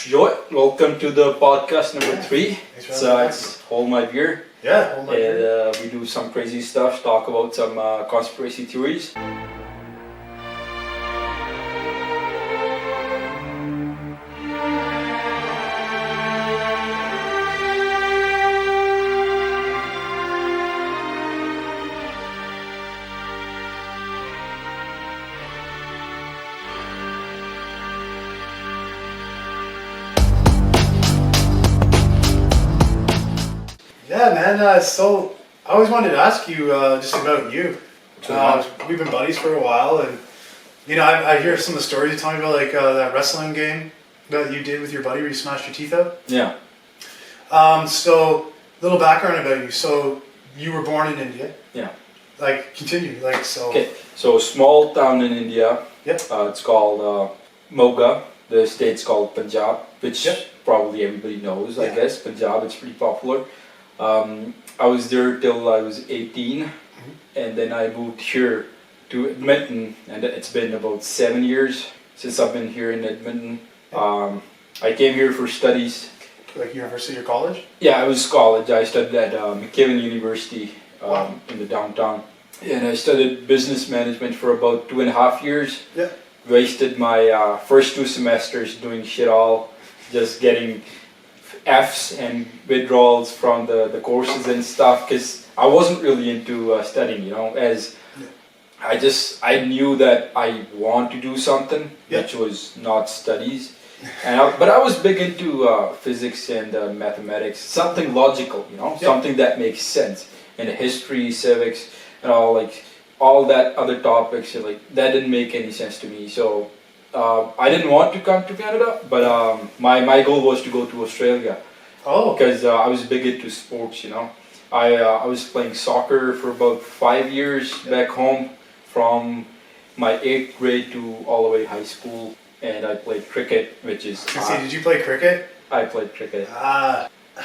Joy, welcome to the podcast number 3. Thanks It's Hold My Beer. Yeah, hold my beer. And we do some crazy stuff, talk about some conspiracy theories. Yeah, man. So I always wanted to ask you just about you. We've been buddies for a while, and I hear some of the stories you tell me about, like that wrestling game that you did with your buddy where you smashed your teeth out. Yeah. So little background about you. So you were born in India. Yeah. Like continue. Like so. Okay, so small town in India. Yep. It's called Moga. The state's called Punjab, which Yep. probably everybody knows, I Yeah. guess. Punjab, it's pretty popular. I was there till I was 18, and then I moved here to Edmonton, and it's been about 7 years since I've been here in Edmonton. I came here for studies. Like university or college. Yeah, it was college. I studied at McKibbin University Wow. in the downtown, and I studied business management for about 2.5 years. Yeah. Wasted my first 2 semesters doing shit all, just getting F's and withdrawals from the courses and stuff, because I wasn't really into studying, as I knew that I want to do something, Yeah. which was not studies. But I was big into physics and mathematics, something logical, something that makes sense. And history, civics, and all that other topics, that didn't make any sense to me. So I didn't want to come to Canada, but my goal was to go to Australia, Oh. because I was big into sports. I was playing soccer for about 5 years back home, from my 8th grade to all the way high school, and I played cricket, which is Did you play cricket? I played cricket.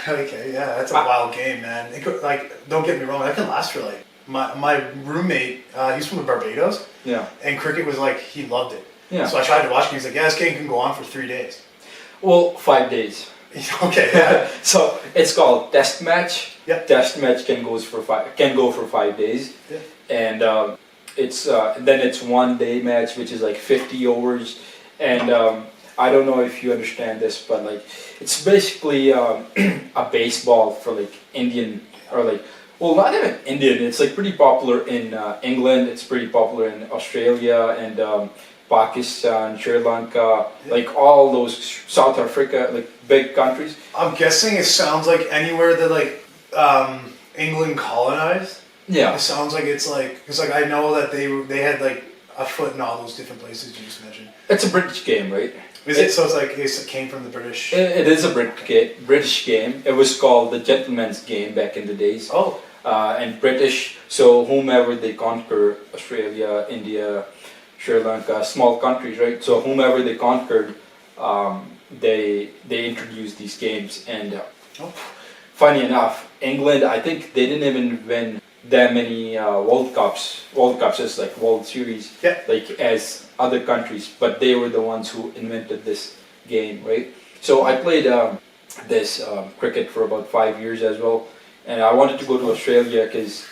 Okay, yeah, that's a wild game, man. It could, don't get me wrong, that can last for my roommate. He's from the Barbados, Yeah, and cricket was he loved it. yeah. So I tried to watch him. He's like, yeah, this game can go on for 3 days. Well, 5 days. Okay, yeah, So it's called test match. Yeah. Test match can go for 5 days. Yeah. And then it's 1 day match, which is like 50 overs. And I don't know if you understand this, but it's basically a baseball for Indian, or well, not even Indian. It's pretty popular in England. It's pretty popular in Australia and Pakistan, Sri Lanka, all those, South Africa, big countries. I'm guessing it sounds like anywhere that England colonized. Yeah. It sounds like it's because I know that they had a foot in all those different places you just mentioned. It's a British game, right? Is it? So it came from the British. It is a British game. It was called the gentleman's game back in the days. Oh. And British, so whomever they conquer, Australia, India, Sri Lanka, small countries, right? So whomever they conquered, they introduced these games. And funny enough, England, I think they didn't even win that many World Cups. World Cups is World Series, Yeah. as other countries, but they were the ones who invented this game, right? So I played this cricket for about 5 years as well, and I wanted to go to Australia because,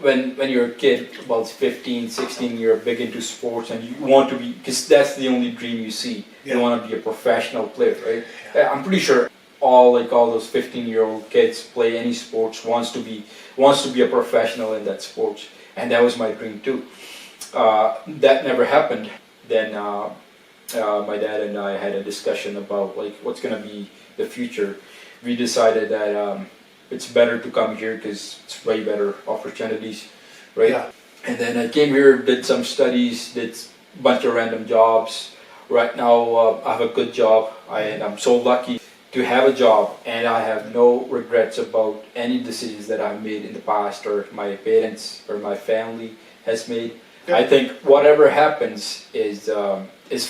when you're a kid, about 15, 16, you're big into sports, and you want to be, because that's the only dream you see. Yeah. You want to be a professional player, right? I'm pretty sure all those 15-year-old kids play any sports, wants to be a professional in that sports, and that was my dream too. That never happened. Then my dad and I had a discussion about what's gonna be the future. We decided that it's better to come here because it's way better opportunities, right? Yeah. And then I came here, did some studies, did a bunch of random jobs. Right now I have a good job, and I'm so lucky to have a job, and I have no regrets about any decisions that I've made in the past, or my parents or my family has made. Yeah. I think whatever happens is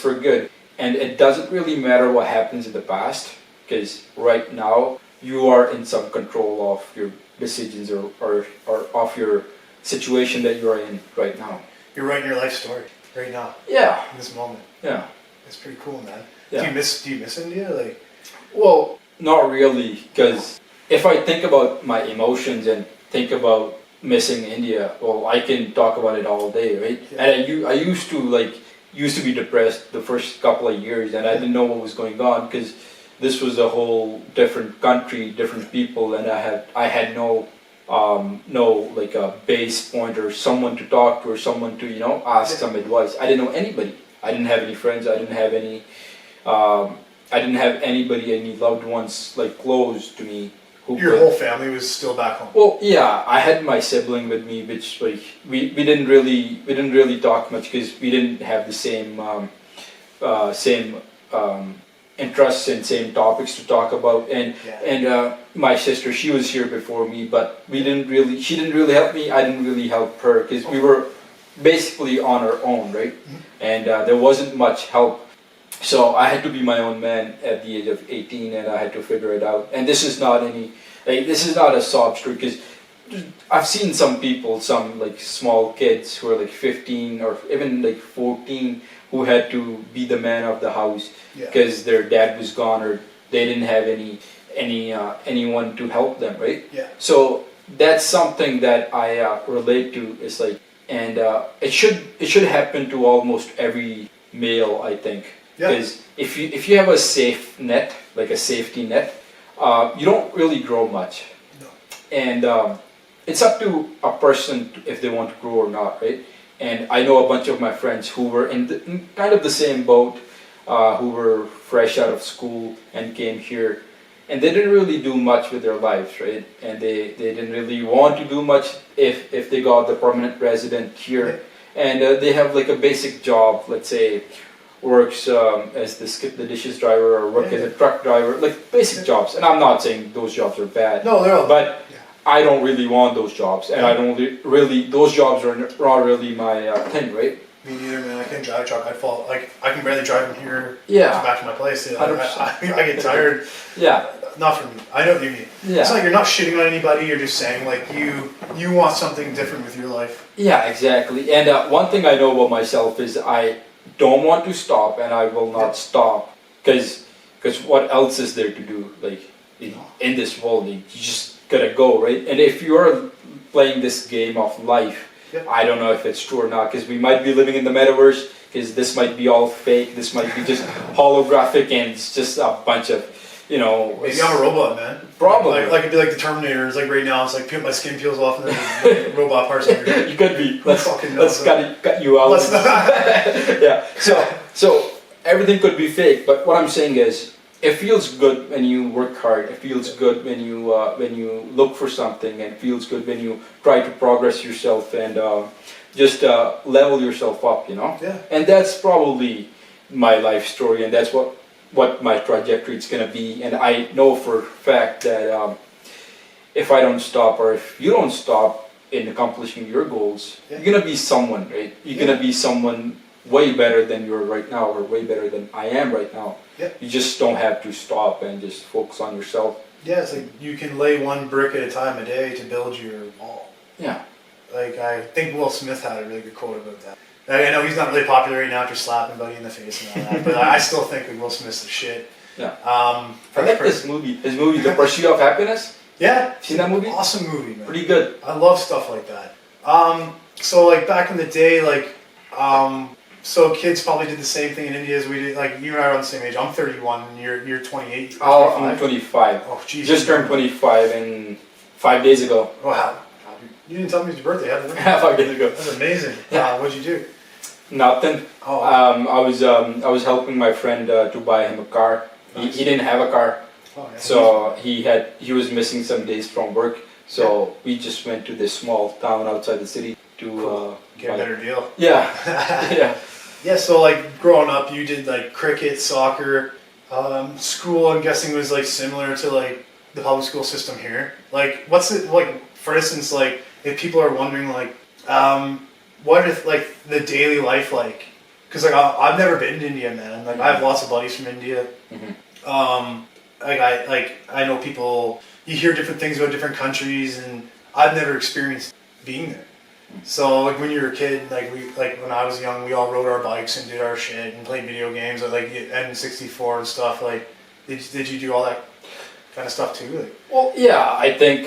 for good, and it doesn't really matter what happens in the past, because right now you are in some control of your decisions or of your situation that you are in right now. You're writing your life story right now, Yeah, in this moment. yeah. It's pretty cool, man. Yeah. Do you miss India? Like, Well, not really, because if I think about my emotions and think about missing India, well, I can talk about it all day, right? Yeah. And I used to be depressed the first couple of years, and I didn't know what was going on because this was a whole different country, different people, and I had no like a base point or someone to talk to or someone to ask some advice. I didn't know anybody. I didn't have any friends. I didn't have any. I didn't have anybody, any loved ones like close to me who your could. whole family was still back home. Well, yeah, I had my sibling with me, which like we didn't really talk much because we didn't have the same interests and same topics to talk about. And Yeah. my sister, she was here before me, but she didn't really help me. I didn't really help her because we were basically on our own, right? And there wasn't much help. So I had to be my own man at the age of 18, and I had to figure it out. And this is not a sob story because I've seen some people, some like small kids who are like 15 or even like 14, who had to be the man of the house Yeah. because their dad was gone or they didn't have anyone to help them, right? Yeah. So that's something that I relate to. Is like, and it should happen to almost every male, I think. Yeah. Because if you have a safe net, like a safety net, you don't really grow much. No. And it's up to a person if they want to grow or not, right? And I know a bunch of my friends who were in kind of the same boat, who were fresh out of school and came here, and they didn't really do much with their lives, right? And they didn't really want to do much if they got the permanent resident here, and they have like a basic job, let's say works as the skip the dishes driver or work as a truck driver, like basic jobs. And I'm not saying those jobs are bad. No, they're all. But I don't really want those jobs, and I don't really. Those jobs are not really my thing, right? Me neither, man. I can't drive a truck. I fall. Like I can barely drive from here Yeah. back to my place. You know, 100%. I get tired. Yeah. Not from. I know what you mean. Yeah. It's like you're not shitting on anybody. You're just saying like you want something different with your life. Yeah, exactly. And one thing I know about myself is I don't want to stop, and I will not stop because what else is there to do? Like in this world, you just gotta go, right? And if you are playing this game of life, I don't know if it's true or not, because we might be living in the metaverse, because this might be all fake, this might be just holographic, and it's just a bunch of, Maybe I'm a robot, man. Probably. Like it'd be like the Terminator. It's like right now, it's like my skin peels off and then robot parts under. You could be. Let's knows? cut you out. Let's not. Yeah. So everything could be fake, but what I'm saying is, it feels good when you work hard. It feels good when you look for something, and it feels good when you try to progress yourself and just level yourself up. Yeah. And that's probably my life story, and that's what my trajectory is gonna be. And I know for a fact that if I don't stop, or if you don't stop in accomplishing your goals, you're gonna be someone, right? You're gonna be someone way better than you are right now, or way better than I am right now. Yeah. You just don't have to stop and just focus on yourself. Yeah, it's like you can lay one brick at a time a day to build your wall. Yeah. Like I think Will Smith had a really good quote about that. I know he's not really popular right now after slapping Buddy in the face and all that, but I still think that Will Smith's the shit. Yeah. I like this movie. His movie, The Pursuit of Happiness. Yeah. Seen that movie? Awesome movie, man. Pretty good. I love stuff like that. So like back in the day, like, so kids probably did the same thing in India as we did. Like you and I are on the same age. I'm 31, and you're 28. I'm 25. Oh, jeez. Just turned 25 and 5 days ago. Wow. You didn't tell me it's your birthday, have you? 5 days ago. That's amazing. Yeah. What'd you do? Nothing. Oh. I was helping my friend to buy him a car. Nice. He didn't have a car, Oh, yeah. so he was missing some days from work. So we just went to this small town outside the city to Get a better deal. Yeah, yeah. Yeah, so like growing up, you did like cricket, soccer, school. I'm guessing was like similar to like the public school system here. Like, what's it like? For instance, like if people are wondering, like, what is like the daily life like? Because like I've never been to India, man. Like I have lots of buddies from India. Mm-hmm. I know people. You hear different things about different countries, and I've never experienced being there. So like when you were a kid, like when I was young, we all rode our bikes and did our shit and played video games like N64 and stuff. Like, did you do all that kind of stuff too? Like, Well, yeah, I think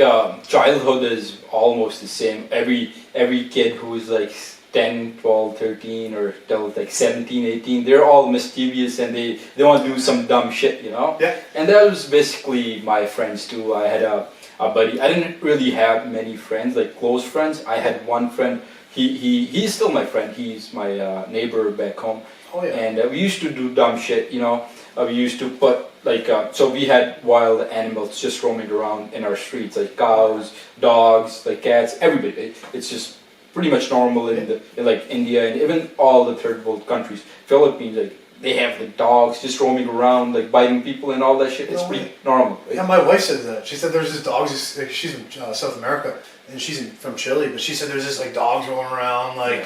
childhood is almost the same. Every kid who is like 10, 12, 13, or till like 17, 18, they're all mischievous and they want to do some dumb shit, you know? Yeah. And that was basically my friends too. I had a buddy. I didn't really have many friends, like close friends. I had one friend. He's still my friend. He's my neighbor back home. oh yeah. And we used to do dumb shit, you know. We used to put like so we had wild animals just roaming around in our streets, like cows, dogs, like cats, everybody. It's just pretty much normal in like India and even all the third world countries. Philippines, like they have the dogs just roaming around, like biting people and all that shit. It's No pretty way. normal. Right? Yeah, my wife said that. She said there's this dog. She's in South America, and from Chile. But she said there's this like dogs rolling around. Like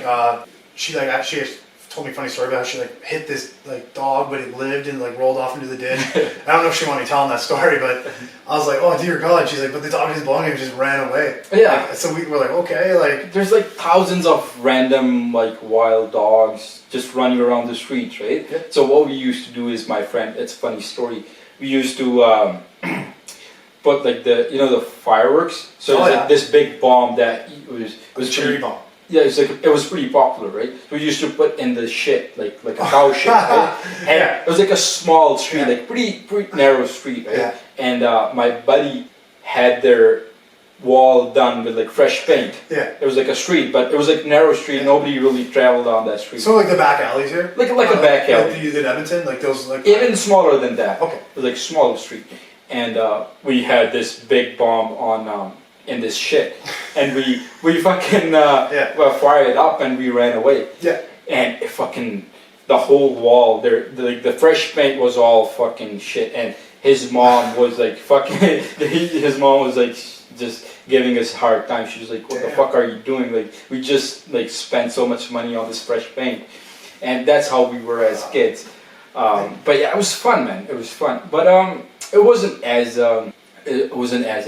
she like actually told me a funny story about how she like hit this like dog, but it lived and like rolled off into the ditch. I don't know if she wanted me telling that story, but I was like, oh dear God. She's like, but the dog didn't belong to him, just ran away. Yeah. Like, so we were like, okay, like There's like thousands of random like wild dogs just running around the streets, right? Yeah. So what we used to do is, my friend, it's a funny story. We used to put like the fireworks. So it's yeah. like this big bomb that was cherry pretty, bomb. yeah, it's like it was pretty popular, right? We used to put in the shit like a cow shit, right? And Yeah. it was like a small street, Yeah. like pretty narrow street, right? Yeah. And my buddy had their wall done with like fresh paint. Yeah. It was like a street, but it was like narrow street. Yeah. Nobody really traveled on that street. So like the back alleys here. Like a back alley. Like you did Edmonton, like those like. Even smaller than that. Okay. It was like smaller street, and we had this big bomb on in this shit, and we fucking Yeah. well, fired it up and we ran away. Yeah. And it fucking the whole wall there, the fresh paint was all fucking shit, and his mom was like fucking. His mom was like just giving us a hard time. She was like, "What the Damn. fuck are you doing? Like, we just like spent so much money on this fresh paint," and that's how we were as kids. But yeah, it was fun, man. It was fun, but it wasn't as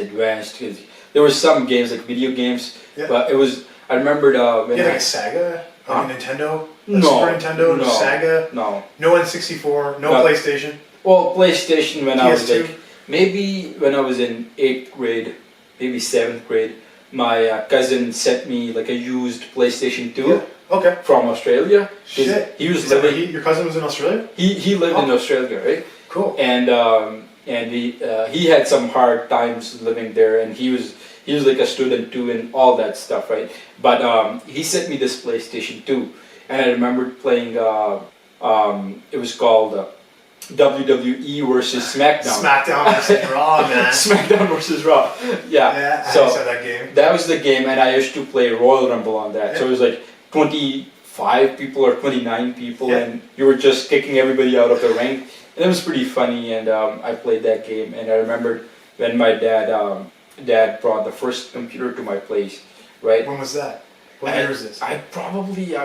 advanced. 'Cause there were some games like video games, Yeah. but it was. I remembered when Yeah, I, like a Sega, Huh? like a Nintendo, a No, Super Nintendo, no. Sega, no. no N64, no No. PlayStation. Well, PlayStation when I was PS2. like maybe when I was in 8th grade, maybe 7th grade, my cousin sent me like a used PlayStation 2 Yeah. Okay. from Australia. 'Cause Shit. He was Is that where living. your cousin was in Australia? He lived in Oh. Australia, right? Cool. And he had some hard times living there, and he was like a student too and all that stuff, right? But he sent me this PlayStation 2, and I remembered playing. It was called WWE versus SmackDown. SmackDown versus Raw, man. SmackDown versus Raw. Yeah. Yeah, I So saw that game. that was the game, and I used to play Royal Rumble on that. So it was like 25 people or 29 people, Yeah. and you were just kicking everybody out of the ring. And it was pretty funny, and I played that game. And I remembered when my dad brought the first computer to my place, right? When was that? What year is this? I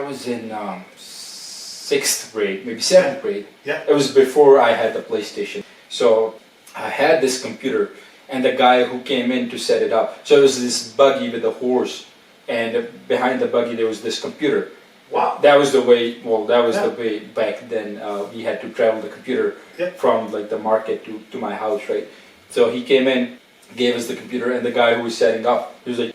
was in 6th grade, maybe 7th grade. Yeah. It was before I had the PlayStation. So I had this computer, and the guy who came in to set it up. So it was this buggy with a horse, and behind the buggy there was this computer. Wow. That was the way. Well, that was the Yeah. way back then. We had to travel the computer Yeah. from like the market to my house, right? So he came in, gave us the computer, and the guy who was setting up, he was like,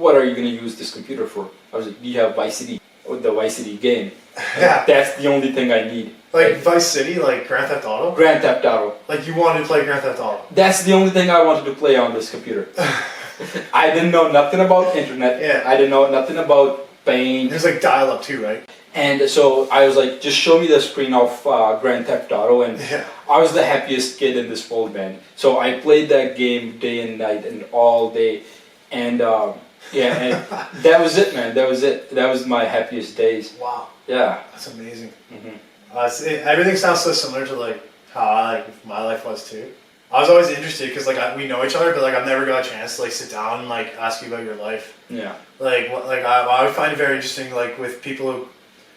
"What are you gonna use this computer for?" I was like, "Do you have Vice City, or the Vice City game?" Yeah. That's the only thing I need. Like Vice City, like Grand Theft Auto? Grand Theft Auto. Like you wanted to play Grand Theft Auto? That's the only thing I wanted to play on this computer. I didn't know nothing about internet. Yeah. I didn't know nothing about paint. There's like dial-up too, right? And so I was like, just show me the screen of Grand Theft Auto, and Yeah. I was the happiest kid in this world, man. So I played that game day and night and all day, and yeah, and that was it, man. That was it. That was my happiest days. Wow. Yeah. That's amazing. Hmm. Everything sounds so similar to like how my life was too. I was always interested because like we know each other, but like I've never got a chance to like sit down and like ask you about your life. Yeah. Like I would find it very interesting like with people who,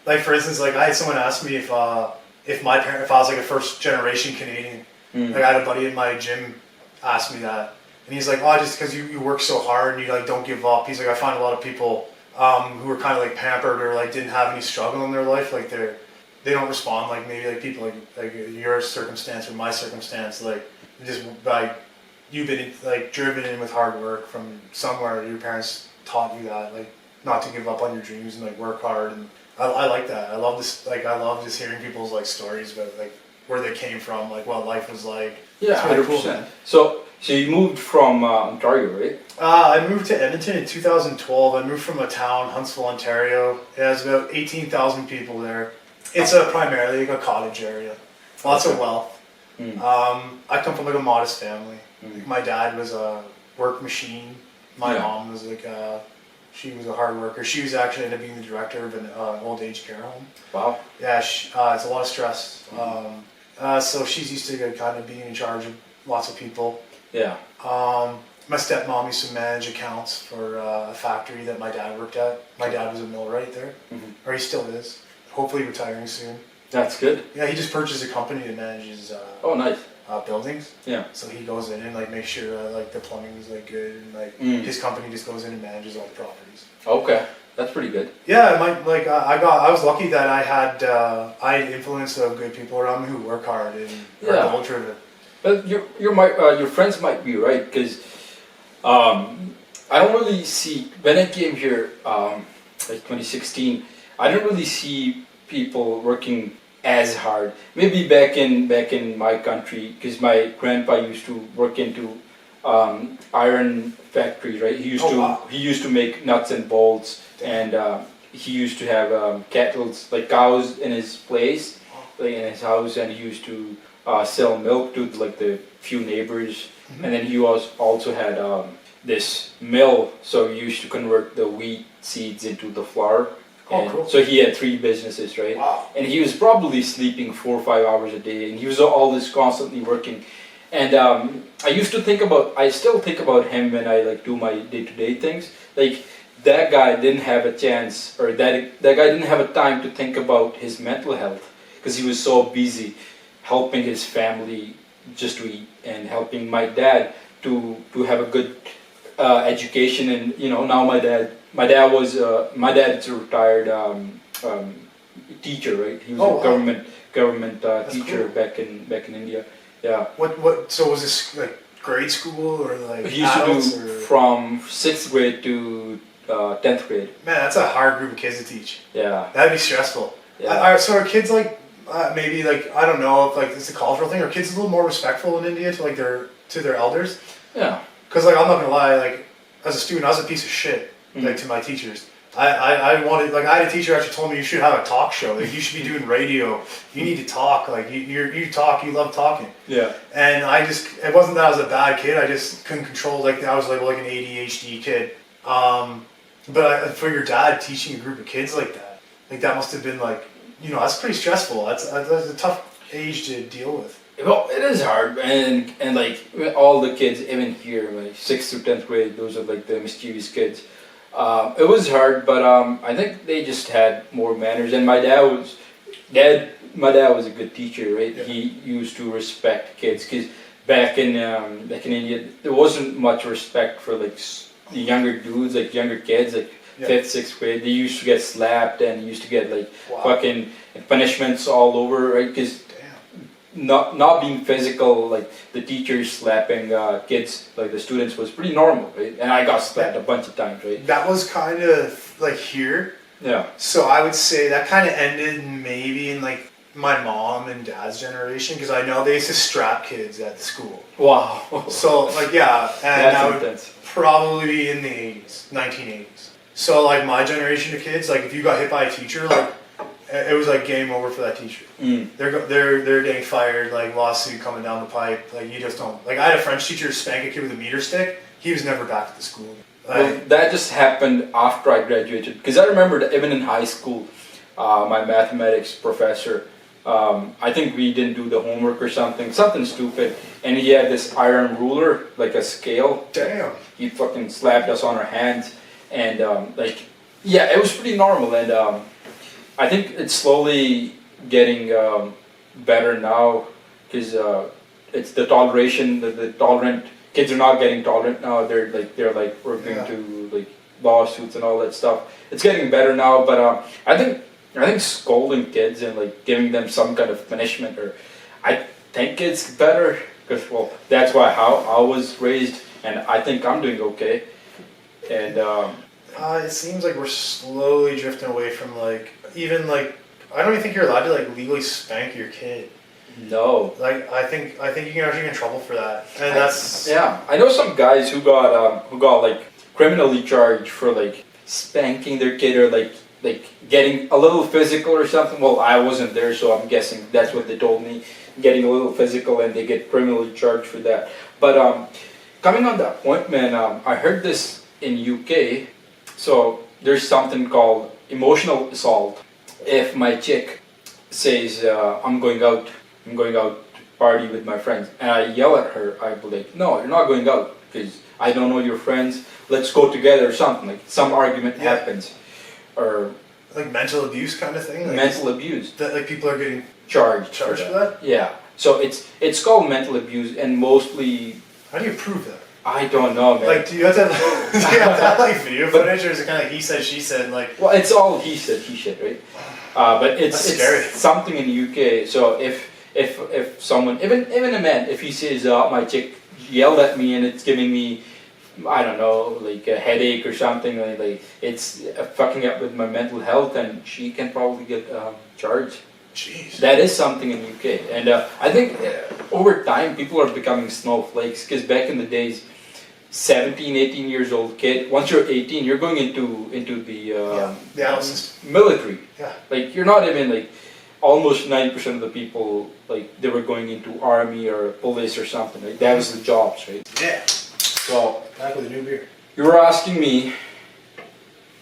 like for instance, like I had someone ask me if I was like a first generation Canadian. Mm. Like I had a buddy in my gym ask me that, and he's like, oh, just because you work so hard and you like don't give up. He's like, I find a lot of people who are kind of like pampered or like didn't have any struggle in their life. Like they don't respond like maybe like people like your circumstance or my circumstance. Like just by you've been like driven in with hard work from somewhere. Your parents taught you that like not to give up on your dreams and like work hard. And I like that. I love this. Like I love just hearing people's like stories about like where they came from, like what life was like. Yeah, It's really 100%. cool, man. So you moved from Ontario, right? I moved to Edmonton in 2012. I moved from a town, Huntsville, Ontario. It has about 18,000 people there. It's primarily like a cottage area. Lots of wealth. Mm. I come from like a modest family. Mm. My dad was a work machine. My Yeah. mom was like she was a hard worker. She was actually ended up being the director of an old age care home. Wow. Yeah, it's a lot of stress. So she's used to kind of being in charge of lots of people. Yeah. My stepmom used to manage accounts for a factory that my dad worked at. My dad was a millwright there, or he still is. Hopefully retiring soon. That's good. Yeah, he just purchased a company that manages Oh, nice. buildings. Yeah. So he goes in and like makes sure like the plumbing is like good, and like Mm. his company just goes in and manages all the properties. Okay. That's pretty good. Yeah, I was lucky that I had influence of good people around me who work hard and are Yeah. goal driven. But your friends might be right because I don't really see when I came here like 2016. I don't really see people working as hard. Maybe back in my country because my grandpa used to work into iron factories, right? He used to make nuts and bolts, and he used to have cattle like cows in his place, like in his house, and he used to sell milk to like the few neighbors, and then he also had this mill, so he used to convert the wheat seeds into the flour. Oh, And cool. so he had 3 businesses, right? Wow. And he was probably sleeping 4 or 5 hours a day, and he was always constantly working. And I still think about him when I like do my day-to-day things. Like that guy didn't have a chance, or that guy didn't have a time to think about his mental health because he was so busy helping his family just to eat and helping my dad to have a good education. And now my dad's a retired teacher, right? He was Oh, a wow. government That's teacher cool. back in India. Yeah. What? So was this like grade school or like He used to adults do or? from 6th grade to 10th grade. Man, that's a hard group of kids to teach. Yeah. That'd be stressful. Yeah. So are kids like maybe like I don't know if like it's a cultural thing? Are kids a little more respectful in India to like their elders? Yeah. Because like I'm not gonna lie, like as a student I was a piece of shit like Mhm. to my teachers. I wanted like I had a teacher actually told me you should have a talk show. Like you should be doing radio. You need to talk. Like you talk. You love talking. Yeah. And it wasn't that I was a bad kid. I just couldn't control. Like I was like an ADHD kid. But for your dad teaching a group of kids like that must have been like that's pretty stressful. That's a tough age to deal with. Well, it is hard, and like all the kids, even here, like 6th to 10th grade, those are like the mischievous kids. It was hard, but I think they just had more manners. And my dad was a good teacher, right? Yeah. He used to respect kids because back in India, there wasn't much respect for like the younger dudes, like younger kids, like Yeah. 5th, 6th grade. They used to get slapped and used to get like Wow. fucking punishments all over, right? Because Damn. not being physical, like the teachers slapping kids, like the students, was pretty normal, right? And I got slapped a bunch of times, right? That was kind of like here. Yeah. So I would say that kind of ended maybe in like my mom and dad's generation because I know they used to strap kids at the school. Wow. So like yeah, and That's that would intense. probably be in the 80s, 1980s. So like my generation of kids, like if you got hit by a teacher, like it was like game over for that teacher. Mm. They're getting fired, like lawsuit coming down the pipe. Like you just don't like. I had a French teacher spank a kid with a meter stick. He was never back at the school. Well, that just happened after I graduated. Because I remember that even in high school, my mathematics professor, I think we didn't do the homework or something stupid, and he had this iron ruler, like a scale. Damn. He fucking slapped us on our hands, and it was pretty normal. And I think it's slowly getting better now because it's the toleration, the tolerant kids are not getting tolerant now. They're like we're going Yeah. to like lawsuits and all that stuff. It's getting better now, but I think scolding kids and like giving them some kind of punishment, or I think it's better because well, that's how I was raised, and I think I'm doing okay. And It seems like we're slowly drifting away from like even like I don't even think you're allowed to like legally spank your kid. no, Like I think you can actually get in trouble for that, and that's yeah, I know some guys who got like criminally charged for like spanking their kid or like getting a little physical or something. Well, I wasn't there, so I'm guessing that's what they told me. Getting a little physical, and they get criminally charged for that. But coming on that point, man, I heard this in UK. So there's something called emotional assault. If my chick says I'm going out to party with my friends, and I yell at her, I be like, no, you're not going out because I don't know your friends. Let's go together or something. Like some argument happens, or like mental abuse kind of thing. Like mental abuse. that like people are getting Charged for that. Yeah. So it's called mental abuse, and mostly How do you prove that? I don't know, man. Like, do you have to have, do you have to have like video footage, or is it kind of like he said, she said? Like, well, it's all he said, right? But That's it's scary. something in the UK. So if someone, even a man, if he says my chick yelled at me and it's giving me, I don't know, like a headache or something, like it's fucking up with my mental health, and she can probably get charged. jeez. That is something in the UK, and I think over time people are becoming snowflakes. Because back in the days, 17, 18 years old kid, once you're 18, you're going into the the adult system. military. Yeah. Like you're not even like almost 90% of the people like they were going into army or police or something. Like that was the jobs, right? Yeah. So Back with a new beer. you were asking me,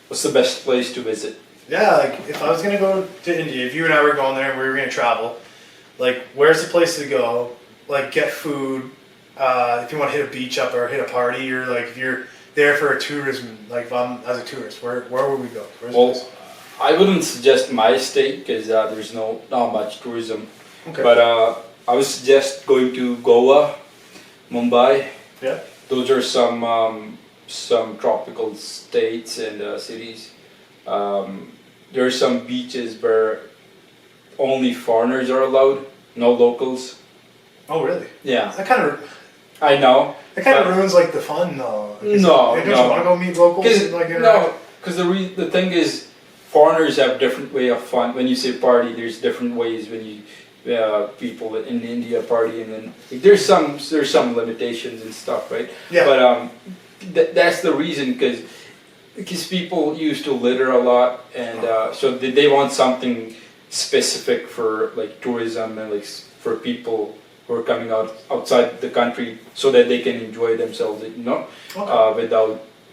what's the best place to visit? Yeah, like if I was gonna go to India, if you and I were going there and we were gonna travel, like where's the place to go? Like get food. If you want to hit a beach up or hit a party, or like if you're there for a tourism, like if I'm as a tourist, where would we go? Where's the Well, place? I wouldn't suggest my state because there's not much tourism. Okay. But I would suggest going to Goa, Mumbai. Yeah. Those are some tropical states and cities. There are some beaches where only foreigners are allowed, no locals. Oh really? Yeah, That kind of I know. ruins like the fun though. No, Don't you no. want to go meet locals? And, like, interact? Because the thing is, foreigners have different way of fun. When you say party, there's different ways when you people in India party, and then like, there's some limitations and stuff, right? Yeah. But that's the reason because people used to litter a lot, and so they want something specific for like tourism and like for people who are coming outside the country so that they can enjoy themselves, you know, Okay.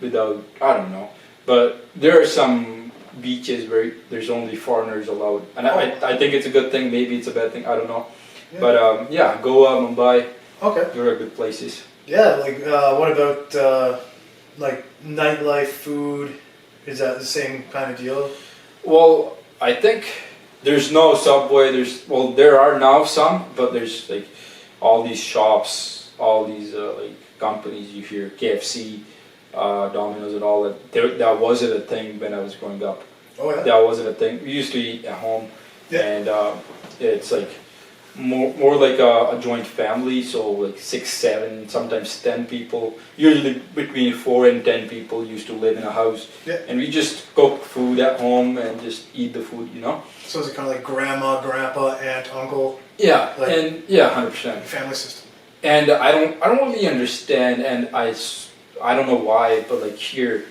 without I don't know. But there are some beaches where there's only foreigners allowed, and I think it's a good thing. Maybe it's a bad thing. I don't know. Yeah. But yeah, Goa, Mumbai, Okay. those are good places. Yeah, like what about like nightlife, food? Is that the same kind of deal? Well, I think there's no Subway. There are now some, but there's like all these shops, all these like companies. You hear KFC, Domino's, and all that. That wasn't a thing when I was growing up. Oh yeah. That wasn't a thing. We used to eat at home, Yeah. and it's like more like a joint family. So like 6, 7, sometimes 10 people. Usually between 4 and 10 people used to live in a house, Yeah. and we just cook food at home and just eat the food, you know. So is it kind of like grandma, grandpa, aunt, uncle, Yeah, Like- and yeah, 100%. family system? And I don't really understand, and I don't know why, but like here,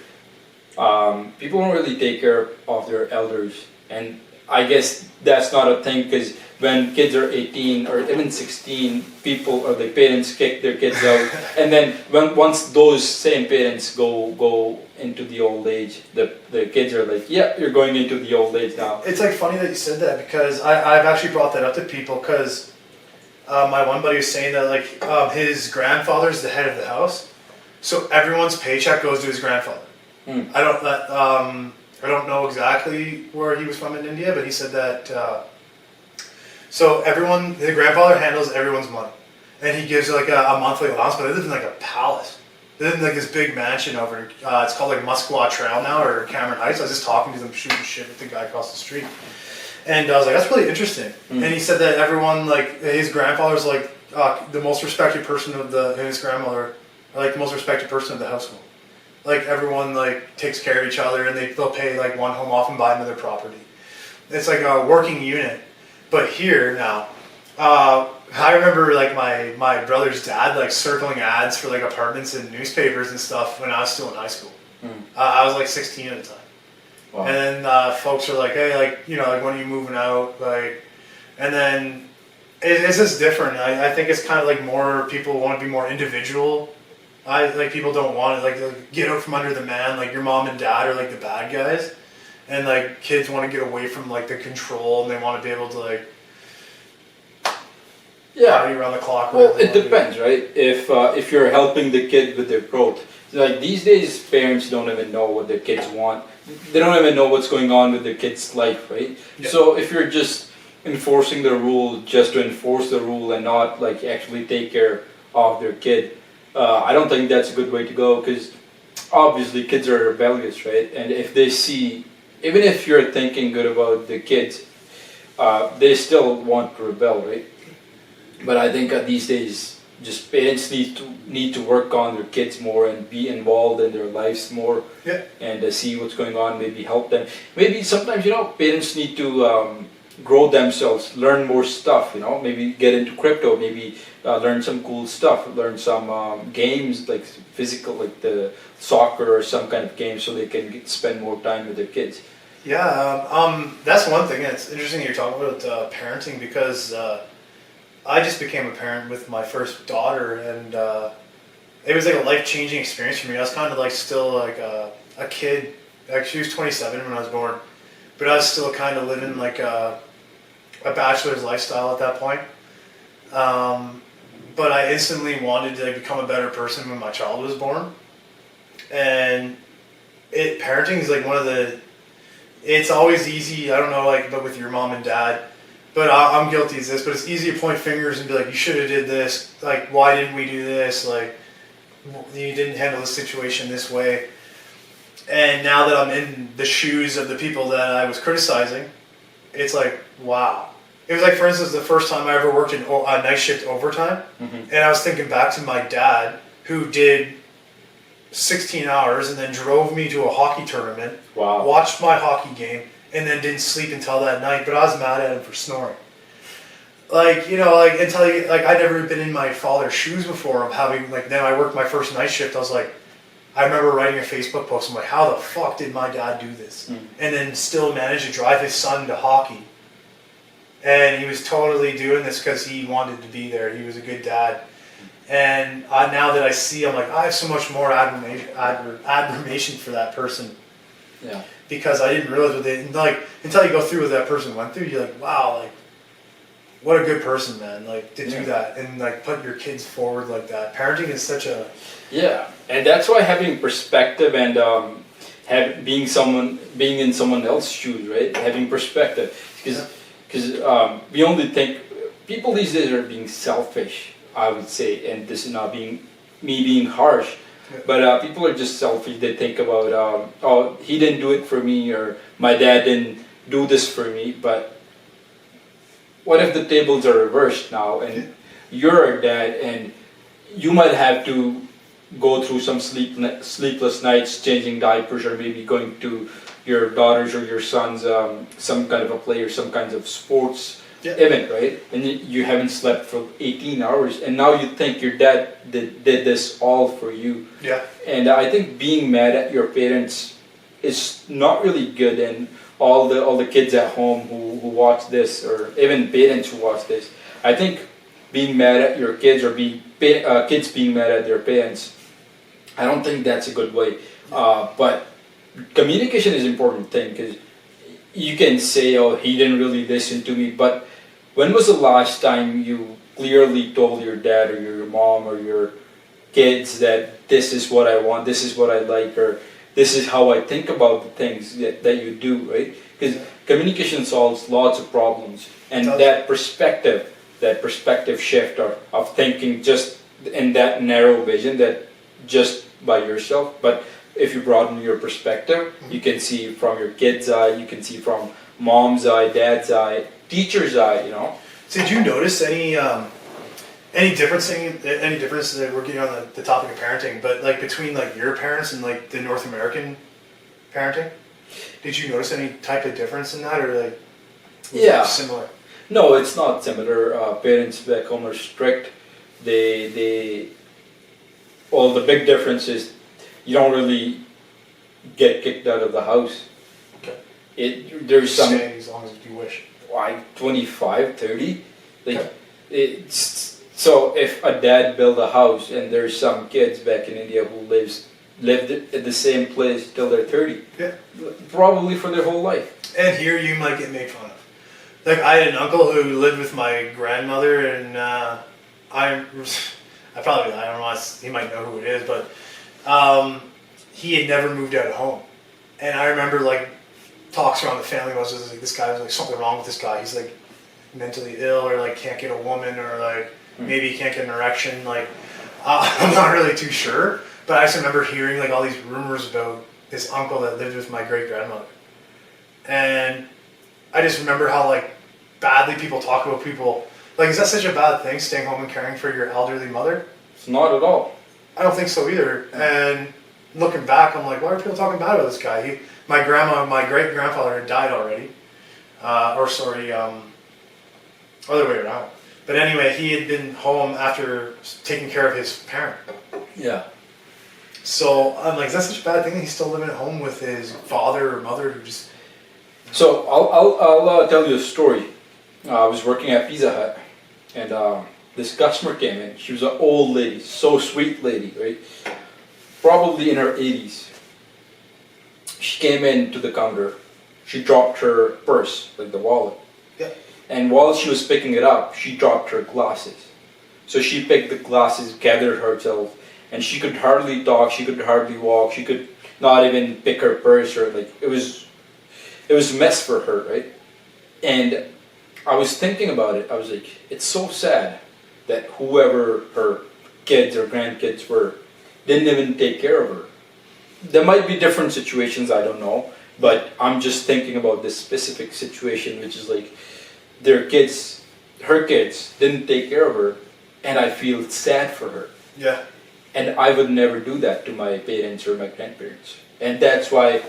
people don't really take care of their elders, and I guess that's not a thing because when kids are 18 or even 16, people or the parents kick their kids out, and then once those same parents go into the old age, the kids are like, yeah, you're going into the old age now. It's like funny that you said that because I've actually brought that up to people because my one buddy was saying that like his grandfather's the head of the house, so everyone's paycheck goes to his grandfather. Hmm. I don't know exactly where he was from in India, but he said that. So the grandfather handles everyone's money, and he gives like a monthly allowance, but they live in like a palace. They're in like this big mansion over. It's called like Musqueam Trail now, or Cameron Heights. I was just talking to them, shooting shit with the guy across the street, and I was like, "That's really interesting." And he said that everyone, like his grandfather's like the most respected person of and his grandmother, are, like the most respected person of the household. Like everyone like takes care of each other, and they'll pay like one home off and buy another property. It's like a working unit. But here now, I remember like my brother's dad like circling ads for like apartments in newspapers and stuff when I was still in high school. I was like 16 at the time. Wow. And then folks are like, hey, like, you know, like when are you moving out? Like, and then it's just different. I think it's kind of like more people want to be more individual. Like people don't want to like get out from under the man. Like your mom and dad are like the bad guys, and like kids want to get away from like the control, and they want to be able to like party around the clock. Well, it depends, right? If you're helping the kid with their growth, like these days, parents don't even know what their kids want. They don't even know what's going on with their kid's life, right? Yeah. So if you're just enforcing the rule just to enforce the rule and not like actually take care of their kid, I don't think that's a good way to go, because obviously kids are rebellious, right? And if they see, even if you're thinking good about the kids, they still want to rebel, right? But I think these days, just parents need to work on their kids more and be involved in their lives more, and see what's going on. Maybe help them. Maybe sometimes, you know, parents need to grow themselves, learn more stuff. You know, maybe get into crypto. Maybe learn some cool stuff. Learn some games like physical, like the soccer or some kind of game, so they can spend more time with their kids. Yeah, that's one thing. It's interesting you're talking about parenting, because I just became a parent with my first daughter, and it was like a life-changing experience for me. I was kind of like still like a kid. Like she was 27 when I was born, but I was still kind of living like a bachelor's lifestyle at that point. But I instantly wanted to like, become a better person when my child was born, and parenting is like one of the. It's always easy. I don't know, like, but with your mom and dad. But I'm guilty of this, but it's easy to point fingers and be like, you should have did this, like, why didn't we do this, like, you didn't handle the situation this way. And now that I'm in the shoes of the people that I was criticizing, it's like, wow. It was like, for instance, the first time I ever worked in a night shift overtime, and I was thinking back to my dad, who did 16 hours and then drove me to a hockey tournament, watched my hockey game, and then didn't sleep until that night, but I was mad at him for snoring. Like, you know, like, until you, like, I'd never been in my father's shoes before of having, like, then I worked my first night shift, I was like, I remember writing a Facebook post, I'm like, how the fuck did my dad do this? And then still manage to drive his son to hockey. And he was totally doing this because he wanted to be there, he was a good dad. And now that I see, I'm like, I have so much more admiration for that person. Yeah. Because I didn't realize what they, like, until you go through what that person went through, you're like, wow, like, what a good person, man, like, to do that and, like, put your kids forward like that. Parenting is such a... Yeah, and that's why having perspective and being in someone else's shoes, right? Having perspective. Because we only think, people these days are being selfish, I would say, and this is not me being harsh. But people are just selfish. They think about, oh, he didn't do it for me, or my dad didn't do this for me. But what if the tables are reversed now, and you're a dad, and you might have to go through some sleepless nights, changing diapers, or maybe going to your daughter's or your son's some kind of a play or some kinds of sports event, right? And you haven't slept for 18 hours, and now you think your dad did this all for you. Yeah. And I think being mad at your parents is not really good, and all the kids at home who watch this, or even parents who watch this, I think being mad at your kids, or kids being mad at their parents, I don't think that's a good way. But communication is an important thing, because you can say, oh, he didn't really listen to me, but when was the last time you clearly told your dad or your mom or your kids that this is what I want, this is what I like, or this is how I think about the things that you do, right? Because communication solves lots of problems, and that perspective shift of thinking just in that narrow vision, that just by yourself, but if you broaden your perspective, you can see from your kid's eye, you can see from mom's eye, dad's eye, teacher's eye, you know. So did you notice any difference? Any difference? We're getting on the topic of parenting, but like between like your parents and like the North American parenting, did you notice any type of difference in that, or like was it Yeah. similar? No, it's not similar. Parents back home are strict. They well, the big difference is you don't really get kicked out of the house. Okay. There's some Stay as long as you wish. like 25, 30. Like Okay. it's so if a dad built a house and there's some kids back in India who lived at the same place till they're 30. Yeah. Probably for their whole life. And here you might get made fun of. Like I had an uncle who lived with my grandmother, and I don't know. He might know who it is, but he had never moved out of home. And I remember like talks around the family was like this guy was like something wrong with this guy. He's like mentally ill, or like can't get a woman, or like maybe he can't get an erection. Like I'm not really too sure, but I just remember hearing like all these rumors about this uncle that lived with my great grandmother, and I just remember how like badly people talk about people. Like, is that such a bad thing, staying home and caring for your elderly mother? It's not at all. I don't think so either. And looking back, I'm like, why are people talking bad about this guy? My great grandfather had died already. Other way around. But anyway, he had been home after taking care of his parent. Yeah. So I'm like, is that such a bad thing that he's still living at home with his father or mother who just... So I'll tell you a story. I was working at Pizza Hut, and this customer came in. She was an old lady, so sweet lady, right? Probably in her 80s. She came in to the counter. She dropped her purse, like the wallet. Yeah. And while she was picking it up, she dropped her glasses. So she picked the glasses, gathered herself, and she could hardly talk. She could hardly walk. She could not even pick her purse, or like it was a mess for her, right? And I was thinking about it. I was like, it's so sad that whoever her kids or grandkids were didn't even take care of her. There might be different situations, I don't know, but I'm just thinking about this specific situation, which is like her kids didn't take care of her, and I feel sad for her. Yeah. And I would never do that to my parents or my grandparents. And that's why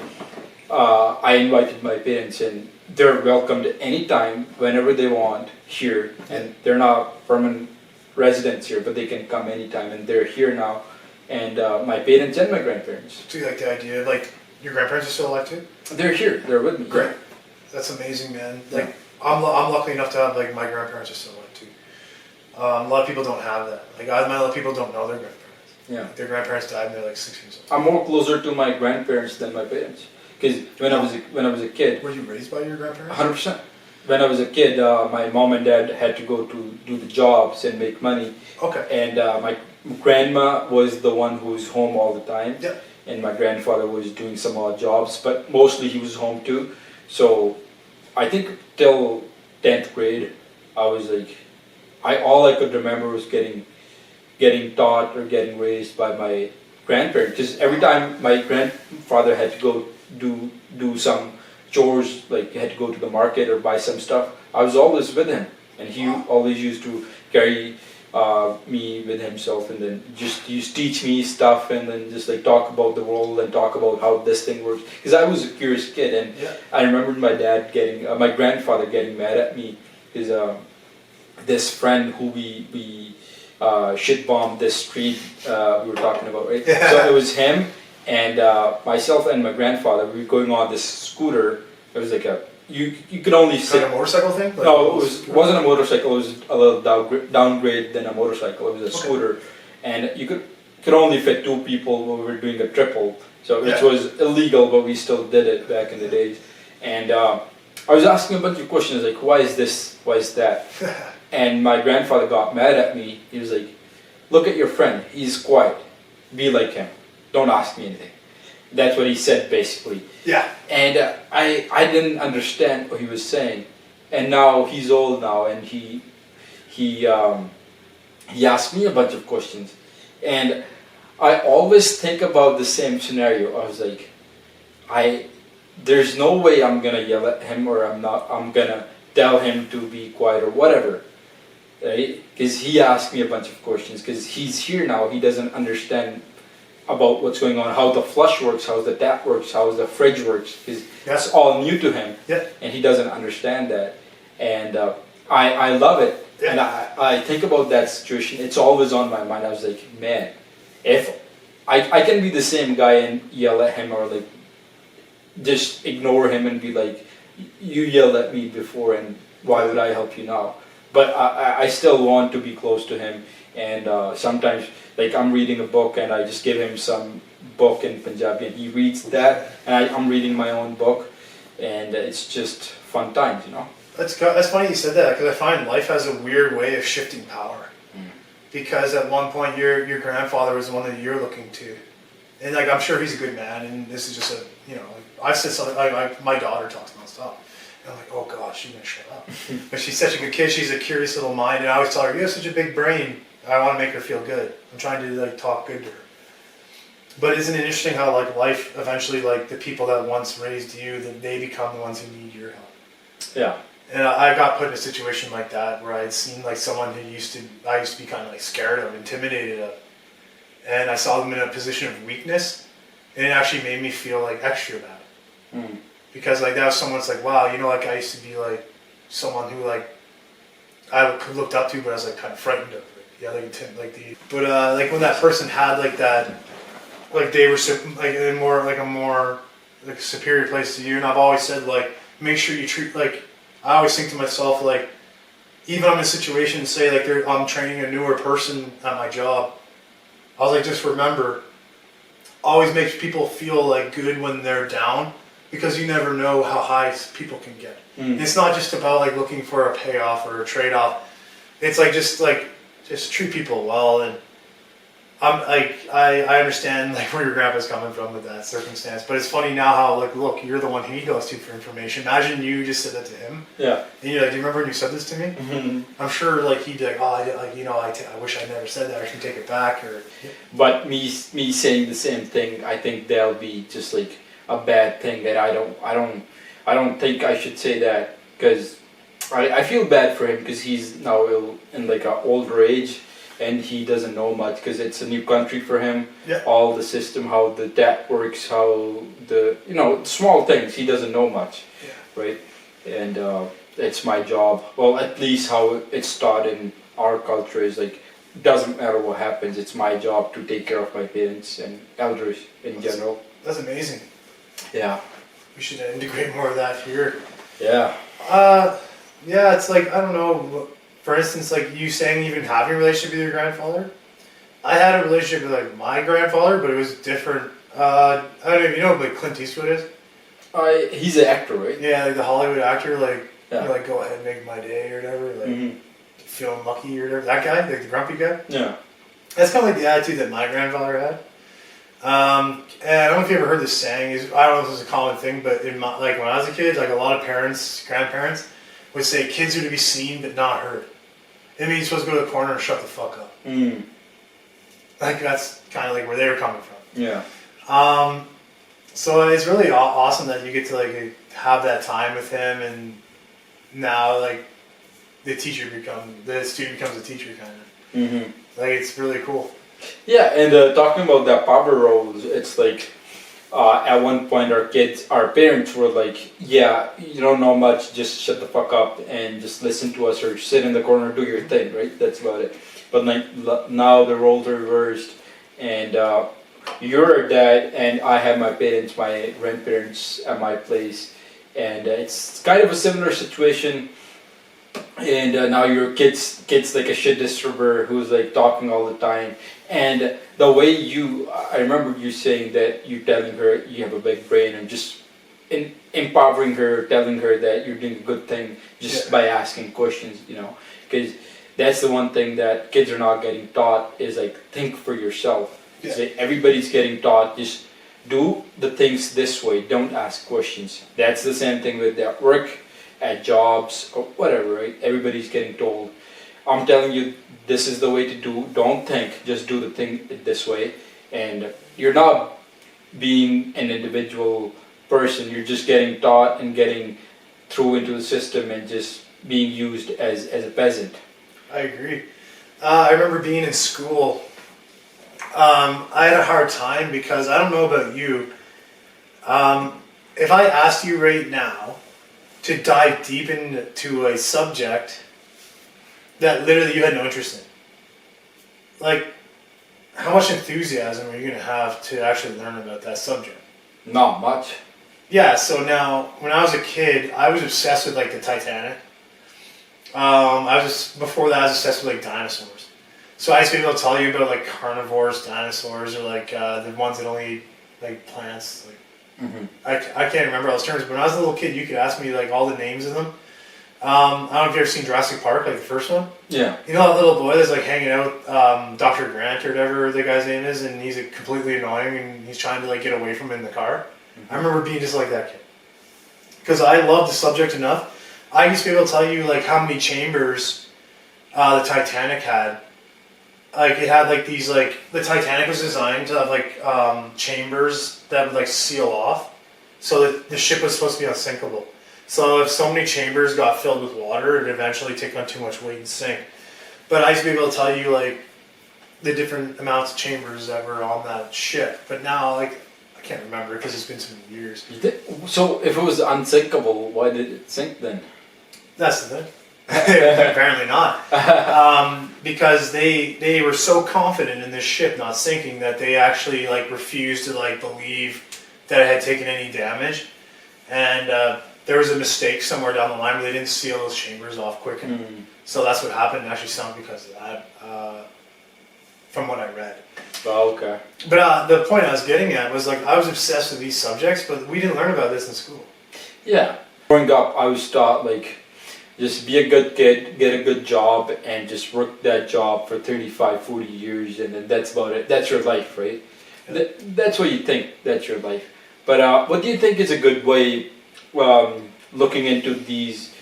I invited my parents, and they're welcomed anytime, whenever they want here. And they're not permanent residents here, but they can come anytime, and they're here now. And my parents and my grandparents. Do you like the idea? Like, your grandparents are still alive too? They're here, they're with me. Great. That's amazing, man. Like, I'm lucky enough to have, like, my grandparents are still alive too. A lot of people don't have that. Like, a lot of people don't know their grandparents. Yeah. Like, their grandparents died when they're like 6 years old. I'm more closer to my grandparents than my parents. Because when I was a kid, Were you raised by your grandparents? 100%. When I was a kid, my mom and dad had to go to do the jobs and make money. Okay. And my grandma was the one who was home all the time. Yeah. And my grandfather was doing some odd jobs, but mostly he was home too. So I think till 10th grade, I was like, all I could remember was getting taught or getting raised by my grandparents. Because every time my grandfather had to go do some chores, like he had to go to the market or buy some stuff, I was always with him, and he always used to carry me with himself, and then just used to teach me stuff, and then just like talk about the world and talk about how this thing works. Because I was a curious kid, and I remembered my grandfather getting mad at me because this friend who we shit bombed this street we were talking about, right? Yeah. So it was him and myself and my grandfather. We were going on this scooter. It was like you could only sit. Like a motorcycle thing? Like, No, it wasn't a motorcycle. It was a little downgrade than a motorcycle. It was a scooter, and you could only fit 2 people when we were doing a triple. So which was illegal, but we still did it back in the days. And I was asking a bunch of questions like, why is this? Why is that? And my grandfather got mad at me. He was like, look at your friend. He's quiet. Be like him. Don't ask me anything. That's what he said basically. Yeah. And I didn't understand what he was saying. And now he's old now, and he asked me a bunch of questions. And I always think about the same scenario. I was like, there's no way I'm gonna yell at him, or I'm gonna tell him to be quiet or whatever, right? Because he asked me a bunch of questions. Because he's here now, he doesn't understand about what's going on, how the flush works, how the tap works, how the fridge works. Because it's all new to him, and he doesn't understand that. And I love it. Yeah. And I think about that situation. It's always on my mind. I was like, man, if I can be the same guy and yell at him, or like just ignore him and be like, you yelled at me before, and why would I help you now? But I still want to be close to him. And sometimes, like, I'm reading a book and I just give him some book in Punjabi and he reads that, and I'm reading my own book, and it's just fun times, you know. That's funny you said that, because I find life has a weird way of shifting power. Because at one point your grandfather was the one that you're looking to, and like I'm sure he's a good man, and this is just a, you know, like, I've said something, my daughter talks nonstop, and I'm like, oh gosh, she's gonna shut up. But she's such a good kid. She's a curious little mind, and I always tell her, you have such a big brain. I want to make her feel good. I'm trying to like talk good to her. But isn't it interesting how like life eventually, like the people that once raised you, that they become the ones who need your help. Yeah. And I got put in a situation like that where I had seen like someone who I used to be kind of like scared of, intimidated of, and I saw them in a position of weakness, and it actually made me feel like extra bad. Because like that was someone's like, wow, you know, like I used to be like someone who like I looked up to, but I was like kind of frightened of. Yeah, like when that person had like that, like they were like in a more like superior place to you, and I've always said like make sure you treat like. I always think to myself, like, even I'm in a situation, say, like, I'm training a newer person at my job, I was like, just remember, always makes people feel, like, good when they're down, because you never know how high people can get. It's not just about, like, looking for a payoff or a trade-off. It's, like, just treat people well, and I understand, like, where your grandpa's coming from with that circumstance, but it's funny now how, like, look, you're the one he goes to for information. Imagine you just said that to him. Yeah. And you're like, do you remember when you said this to me? Mm-hmm. I'm sure, like, he'd be like, oh, I wish I never said that. I should take it back. Or. But me saying the same thing, I think that'll be just like a bad thing that I don't think I should say that, because I feel bad for him, because he's now in like an older age. And he doesn't know much, because it's a new country for him. Yeah. All the system, how the debt works, how the, you know, small things, he doesn't know much. Yeah. Right? And it's my job. Well, at least how it's taught in our culture is like, doesn't matter what happens, it's my job to take care of my parents and elders in general. That's amazing. Yeah. We should integrate more of that here. Yeah. Yeah, it's like, I don't know. For instance, like you saying even having a relationship with your grandfather. I had a relationship with like my grandfather, but it was different. I don't know if you know what like Clint Eastwood is. He's an actor, right? Yeah, like the Hollywood actor, like you know, like go ahead and make my day or whatever, like feeling lucky or whatever. That guy, like the grumpy guy. Yeah. That's kind of like the attitude that my grandfather had. And I don't know if you ever heard this saying. I don't know if this is a common thing, but like when I was a kid, like a lot of grandparents would say kids are to be seen but not heard. It means you're supposed to go to the corner and shut the fuck up. Like that's kind of like where they were coming from. Yeah. So it's really awesome that you get to like have that time with him, and now like the student becomes a teacher kind of. Like it's really cool. Yeah, and talking about that power roles, it's like at one point our parents were like, yeah, you don't know much, just shut the fuck up and just listen to us, or sit in the corner, do your thing, right? That's about it. But like now the roles are reversed, and you're a dad, and I have my parents, my grandparents at my place, and it's kind of a similar situation. And now your kid's like a shit disturber who's like talking all the time. And the way I remember you saying that you're telling her you have a big brain, and just empowering her, telling her that you're doing a good thing just by asking questions, you know. Because that's the one thing that kids are not getting taught, is like think for yourself. Yeah. So everybody's getting taught just do the things this way, don't ask questions. That's the same thing with at work, at jobs, or whatever, right? Everybody's getting told, I'm telling you this is the way to do, don't think, just do the thing this way. and you're not being an individual person. You're just getting taught and getting through into the system and just being used as a peasant. I agree. I remember being in school. I had a hard time because I don't know about you. If I asked you right now to dive deep into a subject that literally you had no interest in, like, how much enthusiasm are you going to have to actually learn about that subject? Not much. Yeah, so now, when I was a kid, I was obsessed with, like, the Titanic. Before that, I was obsessed with, like, dinosaurs. So I used to be able to tell you about, like, carnivores, dinosaurs, or, like, the ones that only eat, like, plants. Like, I can't remember all those terms, but when I was a little kid, you could ask me, like, all the names of them. I don't know if you've ever seen Jurassic Park, like, the first one. Yeah. You know that little boy that's, like, hanging out with Dr. Grant or whatever the guy's name is, and he's, like, completely annoying, and he's trying to, like, get away from him in the car? I remember being just like that kid. Because I loved the subject enough. I used to be able to tell you, like, how many chambers the Titanic had. Like, it had, like, these, like, the Titanic was designed to have, like, chambers that would, like, seal off. So that the ship was supposed to be unsinkable. So if so many chambers got filled with water, it'd eventually take on too much weight and sink. But I used to be able to tell you, like, the different amounts of chambers that were on that ship. But now, like, I can't remember because it's been so many years. So if it was unsinkable, why did it sink then? That's the thing. Apparently not. Because they were so confident in this ship not sinking that they actually, like, refused to, like, believe that it had taken any damage. And there was a mistake somewhere down the line where they didn't seal those chambers off quick enough. So that's what happened. It actually sunk because of that, from what I read. Oh, okay. But the point I was getting at was, like, I was obsessed with these subjects, but we didn't learn about this in school. Yeah. Growing up, I was taught, like, just be a good kid, get a good job, and just work that job for 35, 40 years, and then that's about it. That's your life, right? Yeah. That's what you think, that's your life. But what do you think is a good way, looking into these,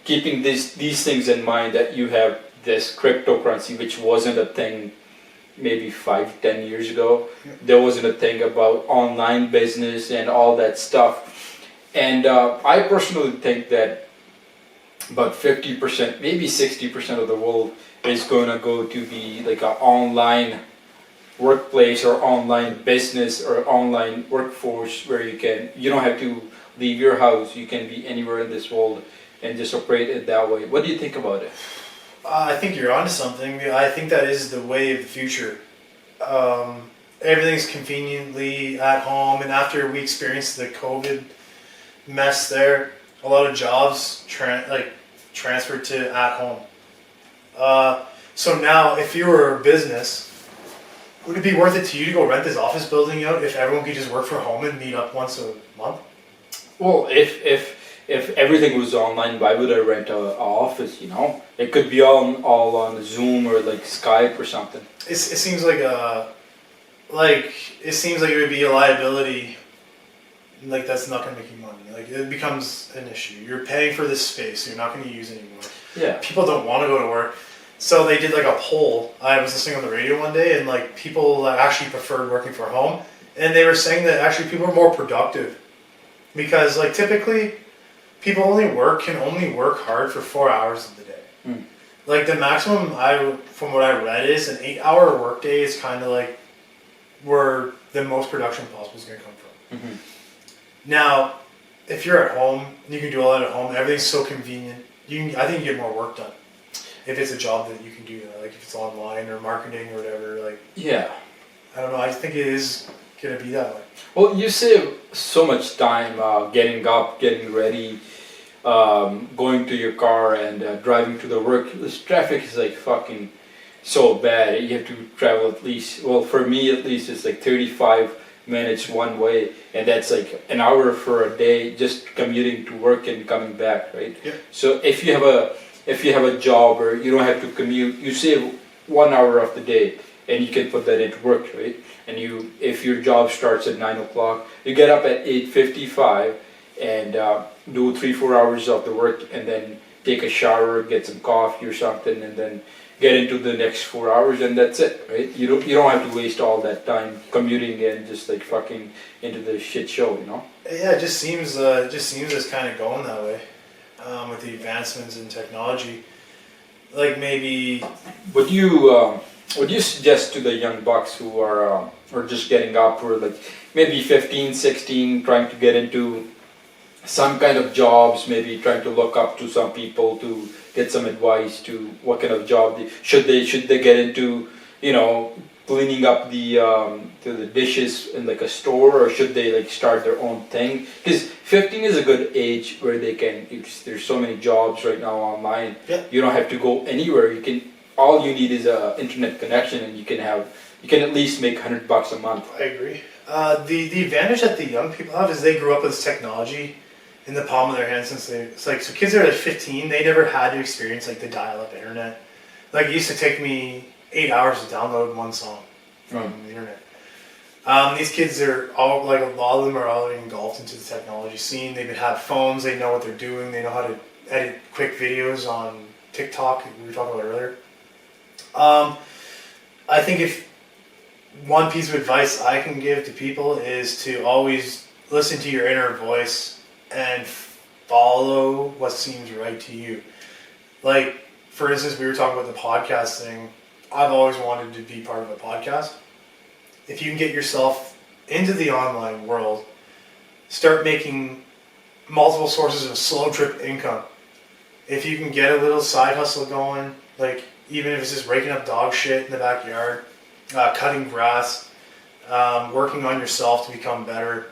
keeping these things in mind, that you have this cryptocurrency, which wasn't a thing maybe 5-10 years ago. Yeah. There wasn't a thing about online business and all that stuff. And I personally think that about 50%, maybe 60% of the world is going to go to be like an online workplace or online business or online workforce where you don't have to leave your house. You can be anywhere in this world and just operate it that way. What do you think about it? I think you're onto something. I think that is the way of the future. Everything's conveniently at home, and after we experienced the COVID mess there, a lot of jobs transferred to at home. So now, if you were a business, would it be worth it to you to go rent this office building out if everyone could just work from home and meet up once a month? Well, if everything was online, why would I rent an office? It could be all on Zoom or like Skype or something. It seems like it would be a liability. Like, that's not going to make you money. Like, it becomes an issue. You're paying for this space, so you're not going to use it anymore. Yeah. People don't want to go to work. So they did like a poll. I was listening on the radio one day, and like people actually preferred working from home. And they were saying that actually people are more productive. Because like typically, people can only work hard for 4 hours of the day. Mm. Like the maximum, from what I read, is an 8-hour workday is kind of like where the most production possible is going to come from. Mm-hmm. Now, if you're at home, you can do all that at home. Everything's so convenient. I think you get more work done if it's a job that you can do. Like if it's online or marketing or whatever. Like, yeah. I don't know. I think it is going to be that way. Well, you save so much time getting up, getting ready, going to your car and driving to the work. This traffic is like fucking so bad. You have to travel at least, well, for me at least, it's like 35 minutes one way, and that's like an hour for a day just commuting to work and coming back, right? Yeah. So if you have a job where you don't have to commute, you save 1 hour of the day, and you can put that into work, right? And if your job starts at 9 o'clock, you get up at 8:55 and do 3-4 hours of the work, and then take a shower, get some coffee or something, and then get into the next 4 hours, and that's it, right? You don't have to waste all that time commuting and just like fucking into the shit show, you know? Yeah, it just seems it's kind of going that way with the advancements in technology. Like maybe Would you suggest to the young bucks who are just getting up, or like maybe 15, 16, trying to get into some kind of jobs, maybe trying to look up to some people to get some advice to what kind of job should they get into, you know, cleaning up the dishes in like a store, or should they like start their own thing? Because 15 is a good age where they can. There's so many jobs right now online. Yeah. You don't have to go anywhere. You can. All you need is a internet connection, and you can at least make $100 a month. I agree. The advantage that the young people have is they grew up with this technology in the palm of their hand since so kids that are like 15, they never had to experience like the dial-up internet. Like it used to take me 8 hours to download one song from the internet. These kids are all like, a lot of them are already engulfed into the technology scene. They have phones, they know what they're doing, they know how to edit quick videos on TikTok, we were talking about earlier. I think if one piece of advice I can give to people is to always listen to your inner voice and follow what seems right to you. Like, for instance, we were talking about the podcast thing. I've always wanted to be part of a podcast. If you can get yourself into the online world, start making multiple sources of slow drip income. If you can get a little side hustle going, like even if it's just raking up dog shit in the backyard, cutting grass, working on yourself to become better,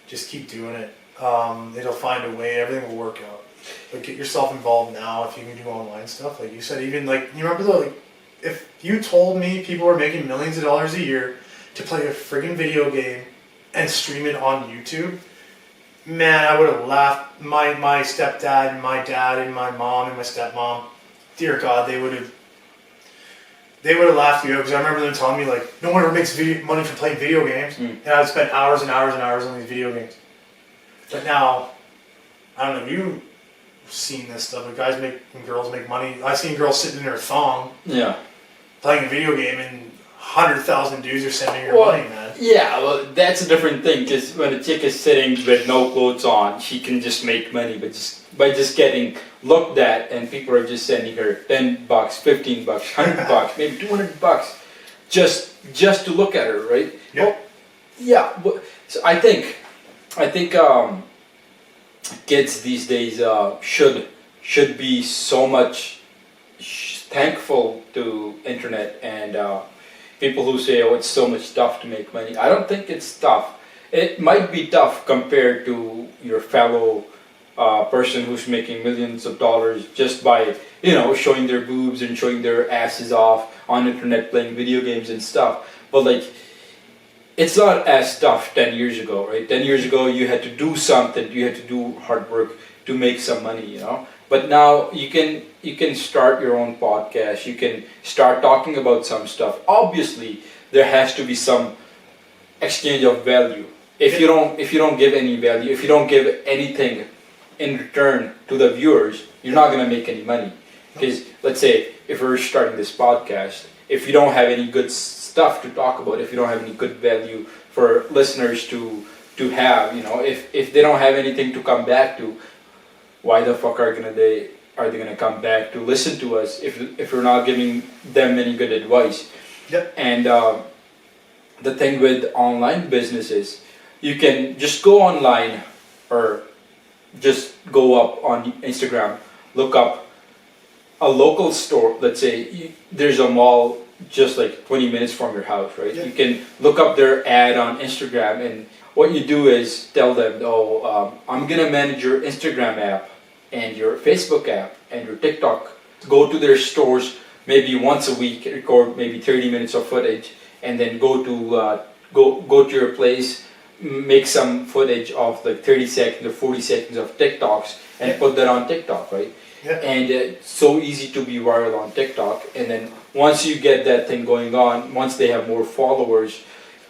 just keep doing it. It'll find a way, everything will work out. But get yourself involved now if you can do online stuff. Like you said, even like, you remember though, like, if you told me people were making millions of dollars a year to play a friggin' video game and stream it on YouTube, man, I would have laughed. My stepdad and my dad and my mom and my stepmom, dear God, they would have laughed at you, because I remember them telling me like, no one ever makes money from playing video games, and I would spend hours and hours and hours on these video games. But now, I don't know, you've seen this stuff, like guys make and girls make money. I've seen girls sitting in their thong, playing a video game, and 100,000 dudes are sending her money, man. Yeah, well, that's a different thing, because when a chick is sitting with no clothes on, she can just make money, but by just getting looked at, and people are just sending her $10, $15, $100, maybe $200, just to look at her, right? Yeah. Well, yeah. So I think kids these days should be so much thankful to internet and people who say, oh, it's so much tough to make money. I don't think it's tough. It might be tough compared to your fellow person who's making millions of dollars just by, showing their boobs and showing their asses off on internet, playing video games and stuff. But like, it's not as tough 10 years ago, right? 10 years ago, you had to do something, you had to do hard work to make some money, But now you can start your own podcast. You can start talking about some stuff. Obviously, there has to be some exchange of value. If you don't give any value, if you don't give anything in return to the viewers, you're not gonna make any money. Because let's say if we're starting this podcast, if you don't have any good stuff to talk about, if you don't have any good value for listeners to have, if they don't have anything to come back to, why the fuck are they gonna come back to listen to us if we're not giving them any good advice? Yep. And the thing with online businesses, you can just go online or just go up on Instagram, look up a local store. Let's say there's a mall just like 20 minutes from your house, right? Yeah. You can look up their ad on Instagram, and what you do is tell them, I'm gonna manage your Instagram app and your Facebook app and your TikTok. Go to their stores maybe once a week, record maybe 30 minutes of footage, and then go to your place, make some footage of like 30 seconds or 40 seconds of TikToks and put that on TikTok, right? Yeah. And it's so easy to be viral on TikTok. And then once you get that thing going on, once they have more followers,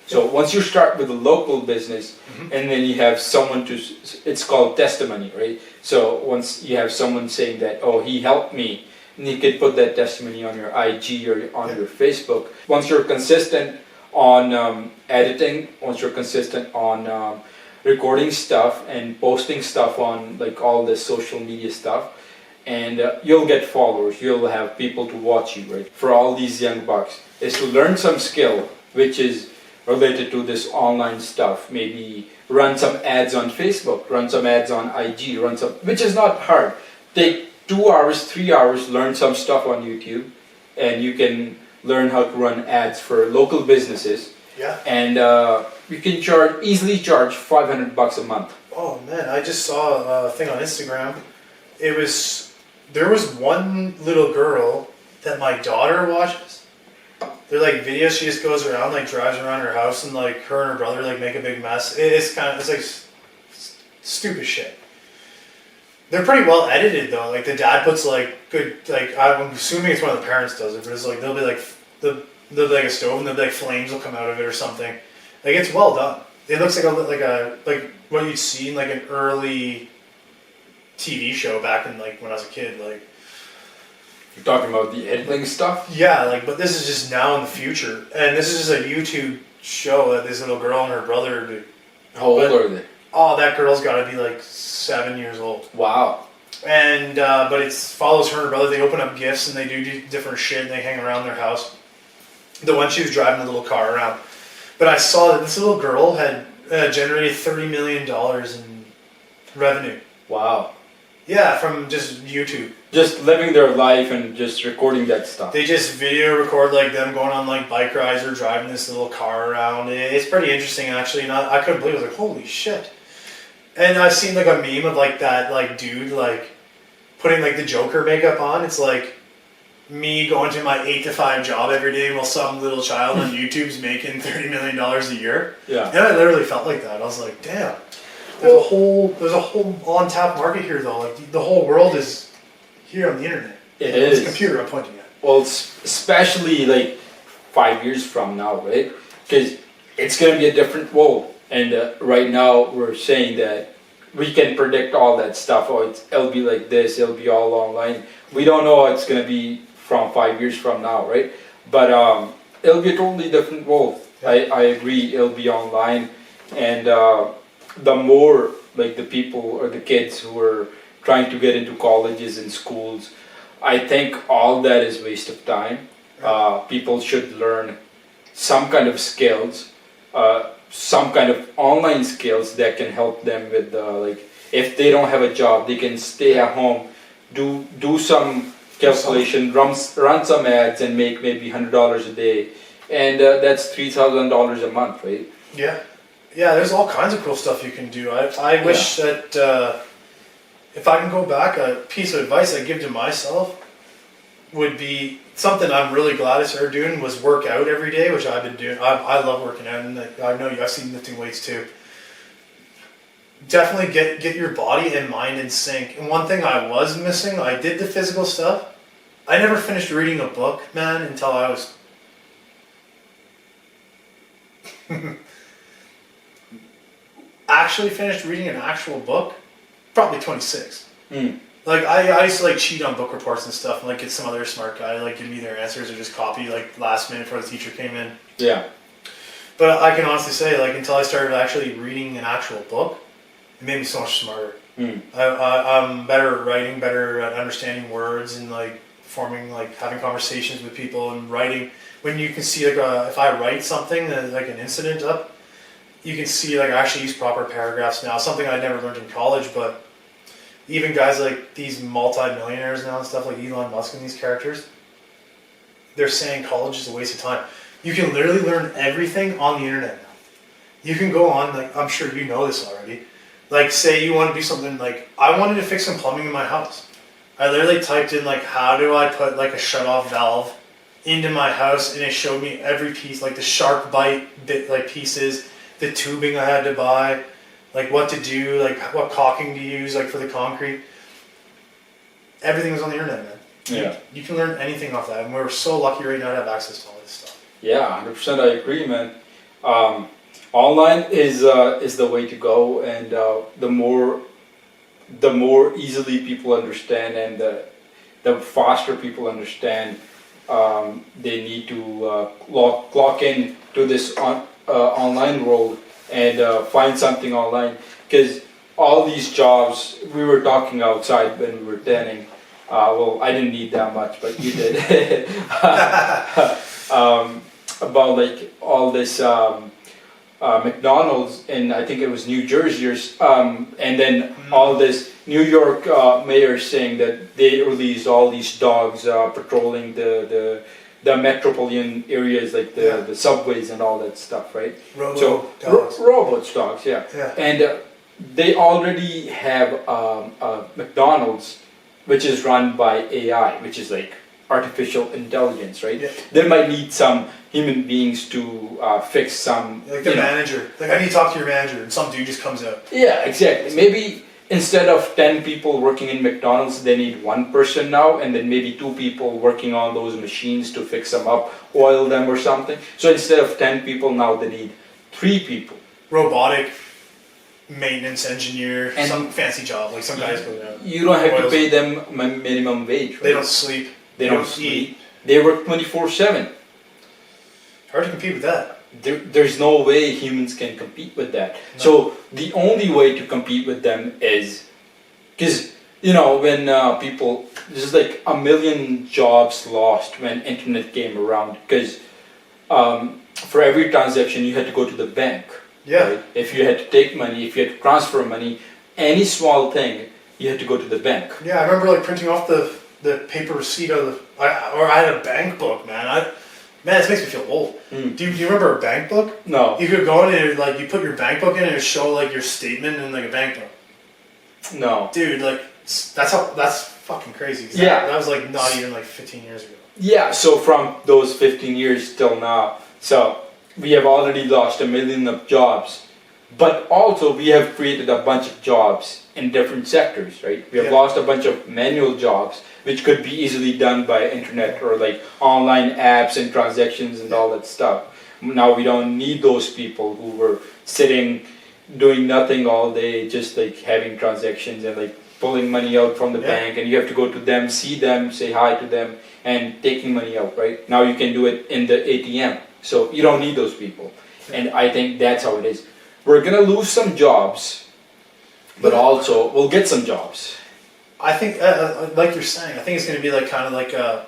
so once you start with a local business, and then you have someone it's called testimony, right? So once you have someone saying that, oh, he helped me and you can put that testimony on your IG or on your Facebook. Once you're consistent on editing, once you're consistent on recording stuff and posting stuff on like all this social media stuff, and you'll get followers, you'll have people to watch you, right? For all these young bucks, is to learn some skill which is related to this online stuff. Maybe run some ads on Facebook, run some ads on IG, which is not hard. Take 2 hours, 3 hours, learn some stuff on YouTube, and you can learn how to run ads for local businesses. Yeah. And you can easily charge $500 a month. Oh man, I just saw a thing on Instagram. There was one little girl that my daughter watches. They're like videos she just goes around, like drives around her house, and like her and her brother like make a big mess. It's like stupid shit. They're pretty well edited though. Like the dad puts like good, like I'm assuming it's one of the parents does it, but it's like there'll be like a stove and there'll be like flames will come out of it or something. Like it's well done. It looks like what you'd see in like an early TV show back in like when I was a kid. Like you're talking about the editing stuff? Yeah, like but this is just now in the future, and this is just a YouTube show that this little girl and her brother do. How old are they? Oh, that girl's got to be like 7 years old. Wow. And but it follows her and her brother. They open up gifts and they do different shit and they hang around their house. The one she was driving a little car around. But I saw that this little girl had generated $30 million in revenue. Wow. Yeah, from just YouTube. Just living their life and just recording that stuff. They just video record like them going on like bike rides or driving this little car around. It's pretty interesting actually. And I couldn't believe it. I was like, holy shit. And I've seen like a meme of like that like dude like putting like the Joker makeup on. It's like me going to my 8 to 5 job every day while some little child on YouTube's making $30 million a year. Yeah. And I literally felt like that. I was like, damn. There's a whole on tap market here though. Like the whole world is here on the internet. It It's is. a computer I'm pointing at. Well, especially like 5 years from now, right? Because it's going to be a different world. And right now we're saying that we can predict all that stuff. Oh, it'll be like this. It'll be all online. We don't know how it's going to be from 5 years from now, right? But it'll be a totally different world. Yeah. I agree. It'll be online, and the more like the people or the kids who are trying to get into colleges and schools, I think all that is waste of time. People should learn some kind of skills, some kind of online skills that can help them with like if they don't have a job, they can stay at home, do some calculation, run some ads, and make maybe $100 a day, and that's $3,000 a month, right? Yeah. Yeah, there's all kinds of cool stuff you can do. I wish that if I can go back, a piece of advice I give to myself would be something I'm really glad I started doing was work out every day, which I've been doing. I love working out, and I know I've seen lifting weights too. Definitely get your body and mind in sync. And one thing I was missing, I did the physical stuff. I never finished reading a book, man, until I was actually finished reading an actual book, probably 26. Like I used to like cheat on book reports and stuff, and like get some other smart guy to like give me their answers or just copy like last minute before the teacher came in. Yeah. But I can honestly say, like until I started actually reading an actual book, it made me so much smarter. I'm better at writing, better at understanding words, and like forming, like having conversations with people and writing. When you can see like if I write something like an incident up, you can see like I actually use proper paragraphs now. Something I never learned in college, but even guys like these multi-millionaires now and stuff like Elon Musk and these characters, they're saying college is a waste of time. You can literally learn everything on the internet now. You can go on, like I'm sure you know this already. Like say you want to do something like I wanted to fix some plumbing in my house. I literally typed in like how do I put like a shut-off valve into my house, and it showed me every piece, like the shark bite bit like pieces, the tubing I had to buy, like what to do, like what caulking to use, like for the concrete. Everything was on the internet, man. Yeah. You can learn anything off that, and we're so lucky right now to have access to all this stuff. Yeah, 100%. I agree, man. Online is the way to go, and the more easily people understand, and the the faster people understand they need to clock in to this online world and find something online. Because all these jobs, we were talking outside when we were tanning. Well, I didn't need that much, but you did. About like all this McDonald's in, I think it was New Jersey, and then all this New York mayor saying that they released all these dogs patrolling the metropolitan areas, like the subways and all that stuff, right? Robots dogs, yeah. And they already have McDonald's, which is run by AI, which is like artificial intelligence, right? Yeah. They might need some human beings to fix some. Like the manager. Like I need to talk to your manager, and some dude just comes out. Yeah, exactly. Maybe instead of 10 people working in McDonald's, they need one person now, and then maybe 2 people working on those machines to fix them up, oil them or something. So instead of 10 people now, they need 3 people. Robotic maintenance engineer, And some fancy job, like some guys go down. You don't have to pay them minimum wage. Right? They don't sleep. They don't sleep. They work 24/7. Hard to compete with that. There's no way humans can compete with that. No. So the only way to compete with them is, because when people, there's like 1 million jobs lost when internet came around. Because for every transaction you had to go to the bank. Yeah. Right? If you had to take money, if you had to transfer money, any small thing, you had to go to the bank. Yeah, I remember like printing off the paper receipt of I had a bank book, man. This makes me feel old. Do you remember a bank book? No. You could go in and like you put your bank book in and it would show like your statement in like a bank book. No. Dude, like that's fucking crazy. Yeah. That was like not even like 15 years ago. Yeah, so from those 15 years till now, so we have already lost 1 million of jobs, but also we have created a bunch of jobs in different sectors, right? We have lost a bunch of manual jobs, which could be easily done by internet or like online apps and transactions and all that stuff. Now we don't need those people who were sitting, doing nothing all day, just like having transactions and like pulling money out from the bank, and you have to go to them, see them, say hi to them, and taking money out, right? Now you can do it in the ATM. So you don't need those people. And I think that's how it is. We're gonna lose some jobs, but also we'll get some jobs. I think, like you're saying, I think it's going to be like kind of like a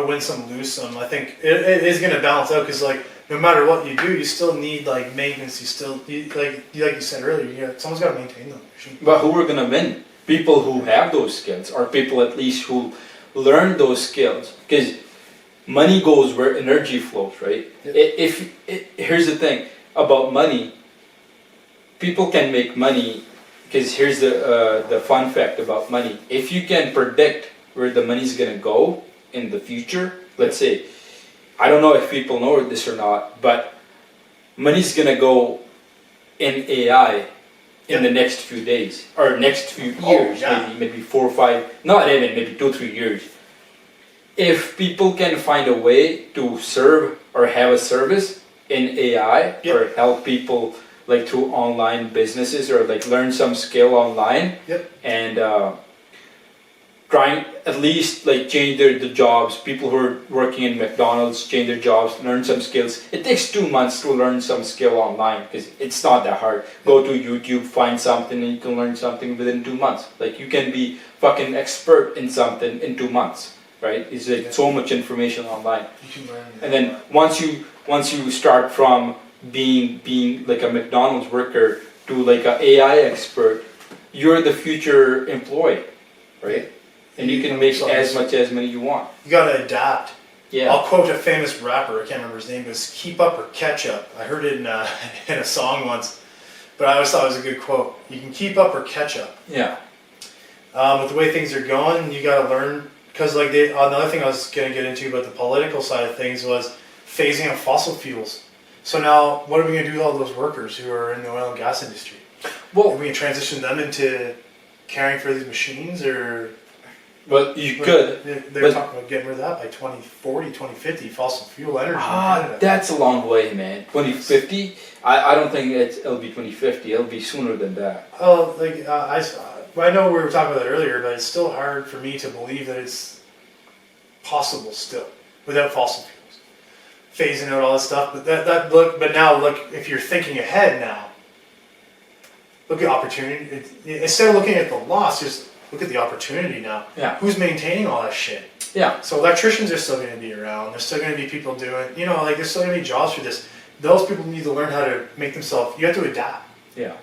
win some, lose some. I think it is going to balance out because like no matter what you do, you still need like maintenance. Like you said earlier, someone's got to maintain them. But who are gonna win? People who have those skills, or people at least who learn those skills. Because money goes where energy flows, right? Yep. Here's the thing about money. People can make money. Because here's the fun fact about money. If you can predict where the money's going to go in the future, let's say, I don't know if people know this or not, but money's going to go in AI in the next few days, or next few years, maybe 4 or 5, not even, maybe 2 or 3 years. If people can find a way to serve or have a service in AI or help people like through online businesses or like learn some skill online and trying at least like change the jobs. People who are working in McDonald's change their jobs, learn some skills. It takes 2 months to learn some skill online because it's not that hard. Go to YouTube, find something, and you can learn something within 2 months. Like you can be fucking expert in something in 2 months, right? It's like so much information online. You can learn. And then once you start from being like a McDonald's worker to like an AI expert, you're the future employee, right? And you can make as many you want. You gotta adapt. Yeah. I'll quote a famous rapper, I can't remember his name, but it's keep up or catch up. I heard it in a song once, but I always thought it was a good quote. You can keep up or catch up. Yeah. With the way things are going, you gotta learn, because like another thing I was gonna get into about the political side of things was phasing out fossil fuels. So now, what are we going to do with all those workers who are in the oil and gas industry? Well, are we going to transition them into caring for these machines, or? Well, you could. They're talking about getting rid of that by 2040, 2050, fossil fuel energy in Canada. That's a long way, man. 2050? I don't think it'll be 2050. It'll be sooner than that. Oh, like I know we were talking about that earlier, but it's still hard for me to believe that it's possible still without fossil fuels, phasing out all this stuff. But now look, if you're thinking ahead now, look at opportunity. Instead of looking at the loss, just look at the opportunity now. Yeah. Who's maintaining all that shit? Yeah. So electricians are still going to be around. There's still going to be people doing, like there's still going to be jobs for this. Those people need to learn how to make themselves. You have to adapt. Yeah.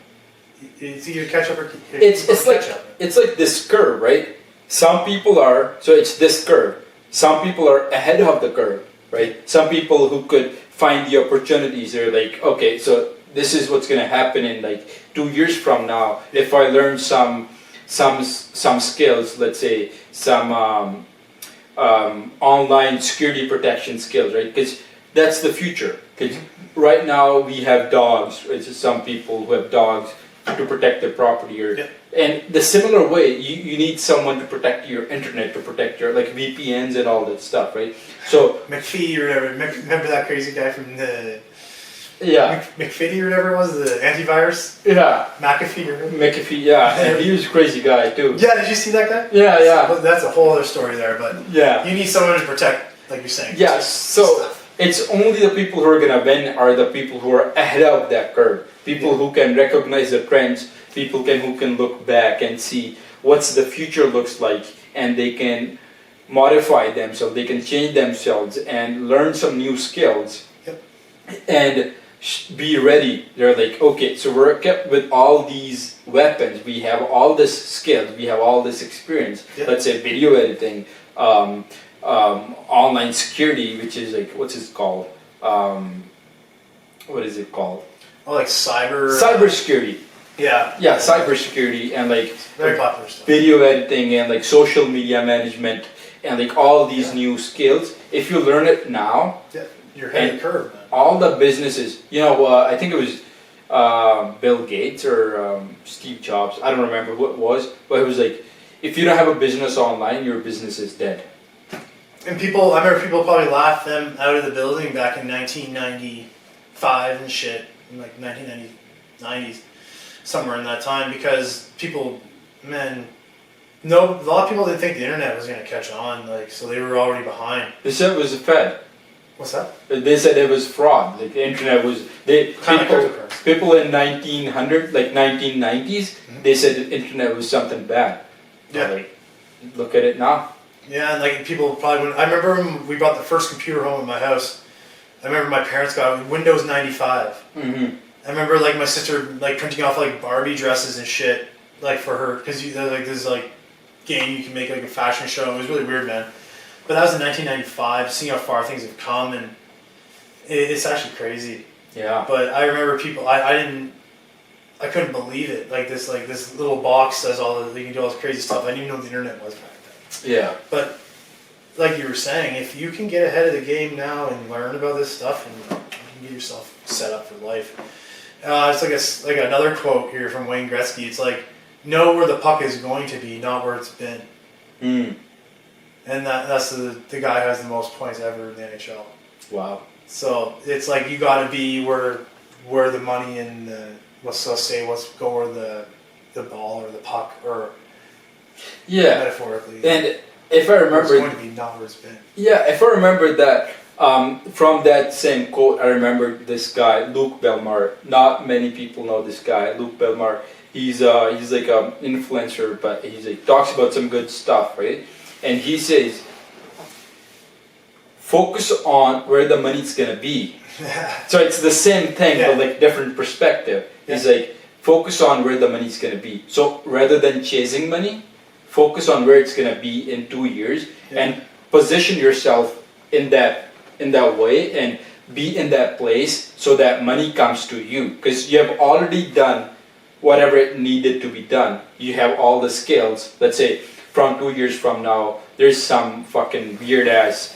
It's either catch up or It's like catch up. it's like this curve, right? Some people are so it's this curve. Some people are ahead of the curve, right? Some people who could find the opportunities, they're like, okay, so this is what's going to happen in like 2 years from now if I learn some skills, let's say some online security protection skills, right? Because that's the future. Because right now we have dogs. Right? So some people who have dogs to protect their property, and the similar way, you need someone to protect your internet, to protect your like VPNs and all that stuff, right? So McPhee or whatever. Remember that crazy guy from the McFitty or whatever it was, the antivirus? Yeah. McAfee or whatever? McAfee, yeah. And he was a crazy guy too. Yeah, did you see that guy? Yeah. That's a whole other story there, but Yeah. you need someone to protect, like you're saying. Yes, so it's only the people who are going to win are the people who are ahead of that curve. People who can recognize the trends, people who can look back and see what's the future looks like, and they can modify themselves, they can change themselves and learn some new skills. Yep. And be ready. They're like, okay, so we're kept with all these weapons, we have all this skills, we have all this experience. Yep. Let's say video editing, online security, which is like, what's it called? What is it called? Oh, like Cybersecurity. Yeah. Yeah, cybersecurity and like Very popular stuff. video editing and like social media management and like all these new skills. If you learn it now, Yeah. You're ahead of the curve, man. all the businesses, I think it was Bill Gates or Steve Jobs, I don't remember who it was, but it was like, if you don't have a business online, your business is dead. And I remember people probably laughed them out of the building back in 1995 and shit, in like 1990s, somewhere in that time, because people, a lot of people didn't think the internet was going to catch on, like, so they were already behind. They said it was a fad. What's that? They said it was fraud. Like the internet was, Kind of like cryptocurrency. people in 1990s, they said the internet was something bad. Yeah. Like, look at it now. Yeah, and like people probably I remember when we bought the first computer home in my house. I remember my parents got Windows 95. Mm-hmm. I remember like my sister like printing off like Barbie dresses and shit like for her because like this like game you can make like a fashion show. It was really weird, man. But that was in 1995. Seeing how far things have come, and it's actually crazy. Yeah. But I remember people. I couldn't believe it. Like this little box says you can do all this crazy stuff. I didn't even know what the internet was back then. Yeah. But like you were saying, if you can get ahead of the game now and learn about this stuff, and you can get yourself set up for life. It's like another quote here from Wayne Gretzky. It's like, know where the puck is going to be, not where it's been. Mm. And that's the guy who has the most points ever in the NHL. Wow. So it's like you got to be where the money and let's go where the ball or the puck or metaphorically. And if I remember, it's going to be not where it's been. Yeah, if I remember that from that same quote, I remember this guy, Luke Belmar. Not many people know this guy, Luke Belmar. He's like an influencer, but talks about some good stuff, right? And he says, focus on where the money's gonna be. So it's the same thing, but like different perspective. He's like, focus on where the money's gonna be. So rather than chasing money, focus on where it's gonna be in 2 years, and position yourself in that way and be in that place so that money comes to you, because you have already done whatever it needed to be done. You have all the skills. Let's say from 2 years from now, there's some fucking weird ass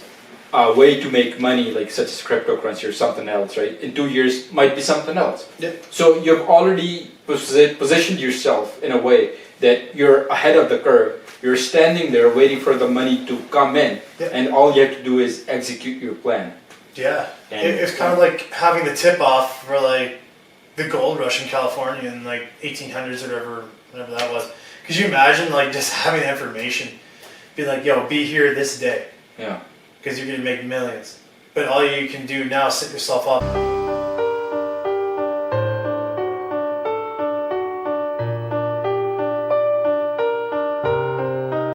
way to make money, like such as cryptocurrency or something else, right? In 2 years, might be something else. Yeah. So you've already positioned yourself in a way that you're ahead of the curve. You're standing there waiting for the money to come in, and all you have to do is execute your plan. Yeah, it's kind of like having the tip off for like the gold rush in California in like 1800s or whatever that was. Because Could you imagine like just having the information, be like, yo, be here this day, Yeah. because you're gonna make millions. But all you can do now is set yourself up.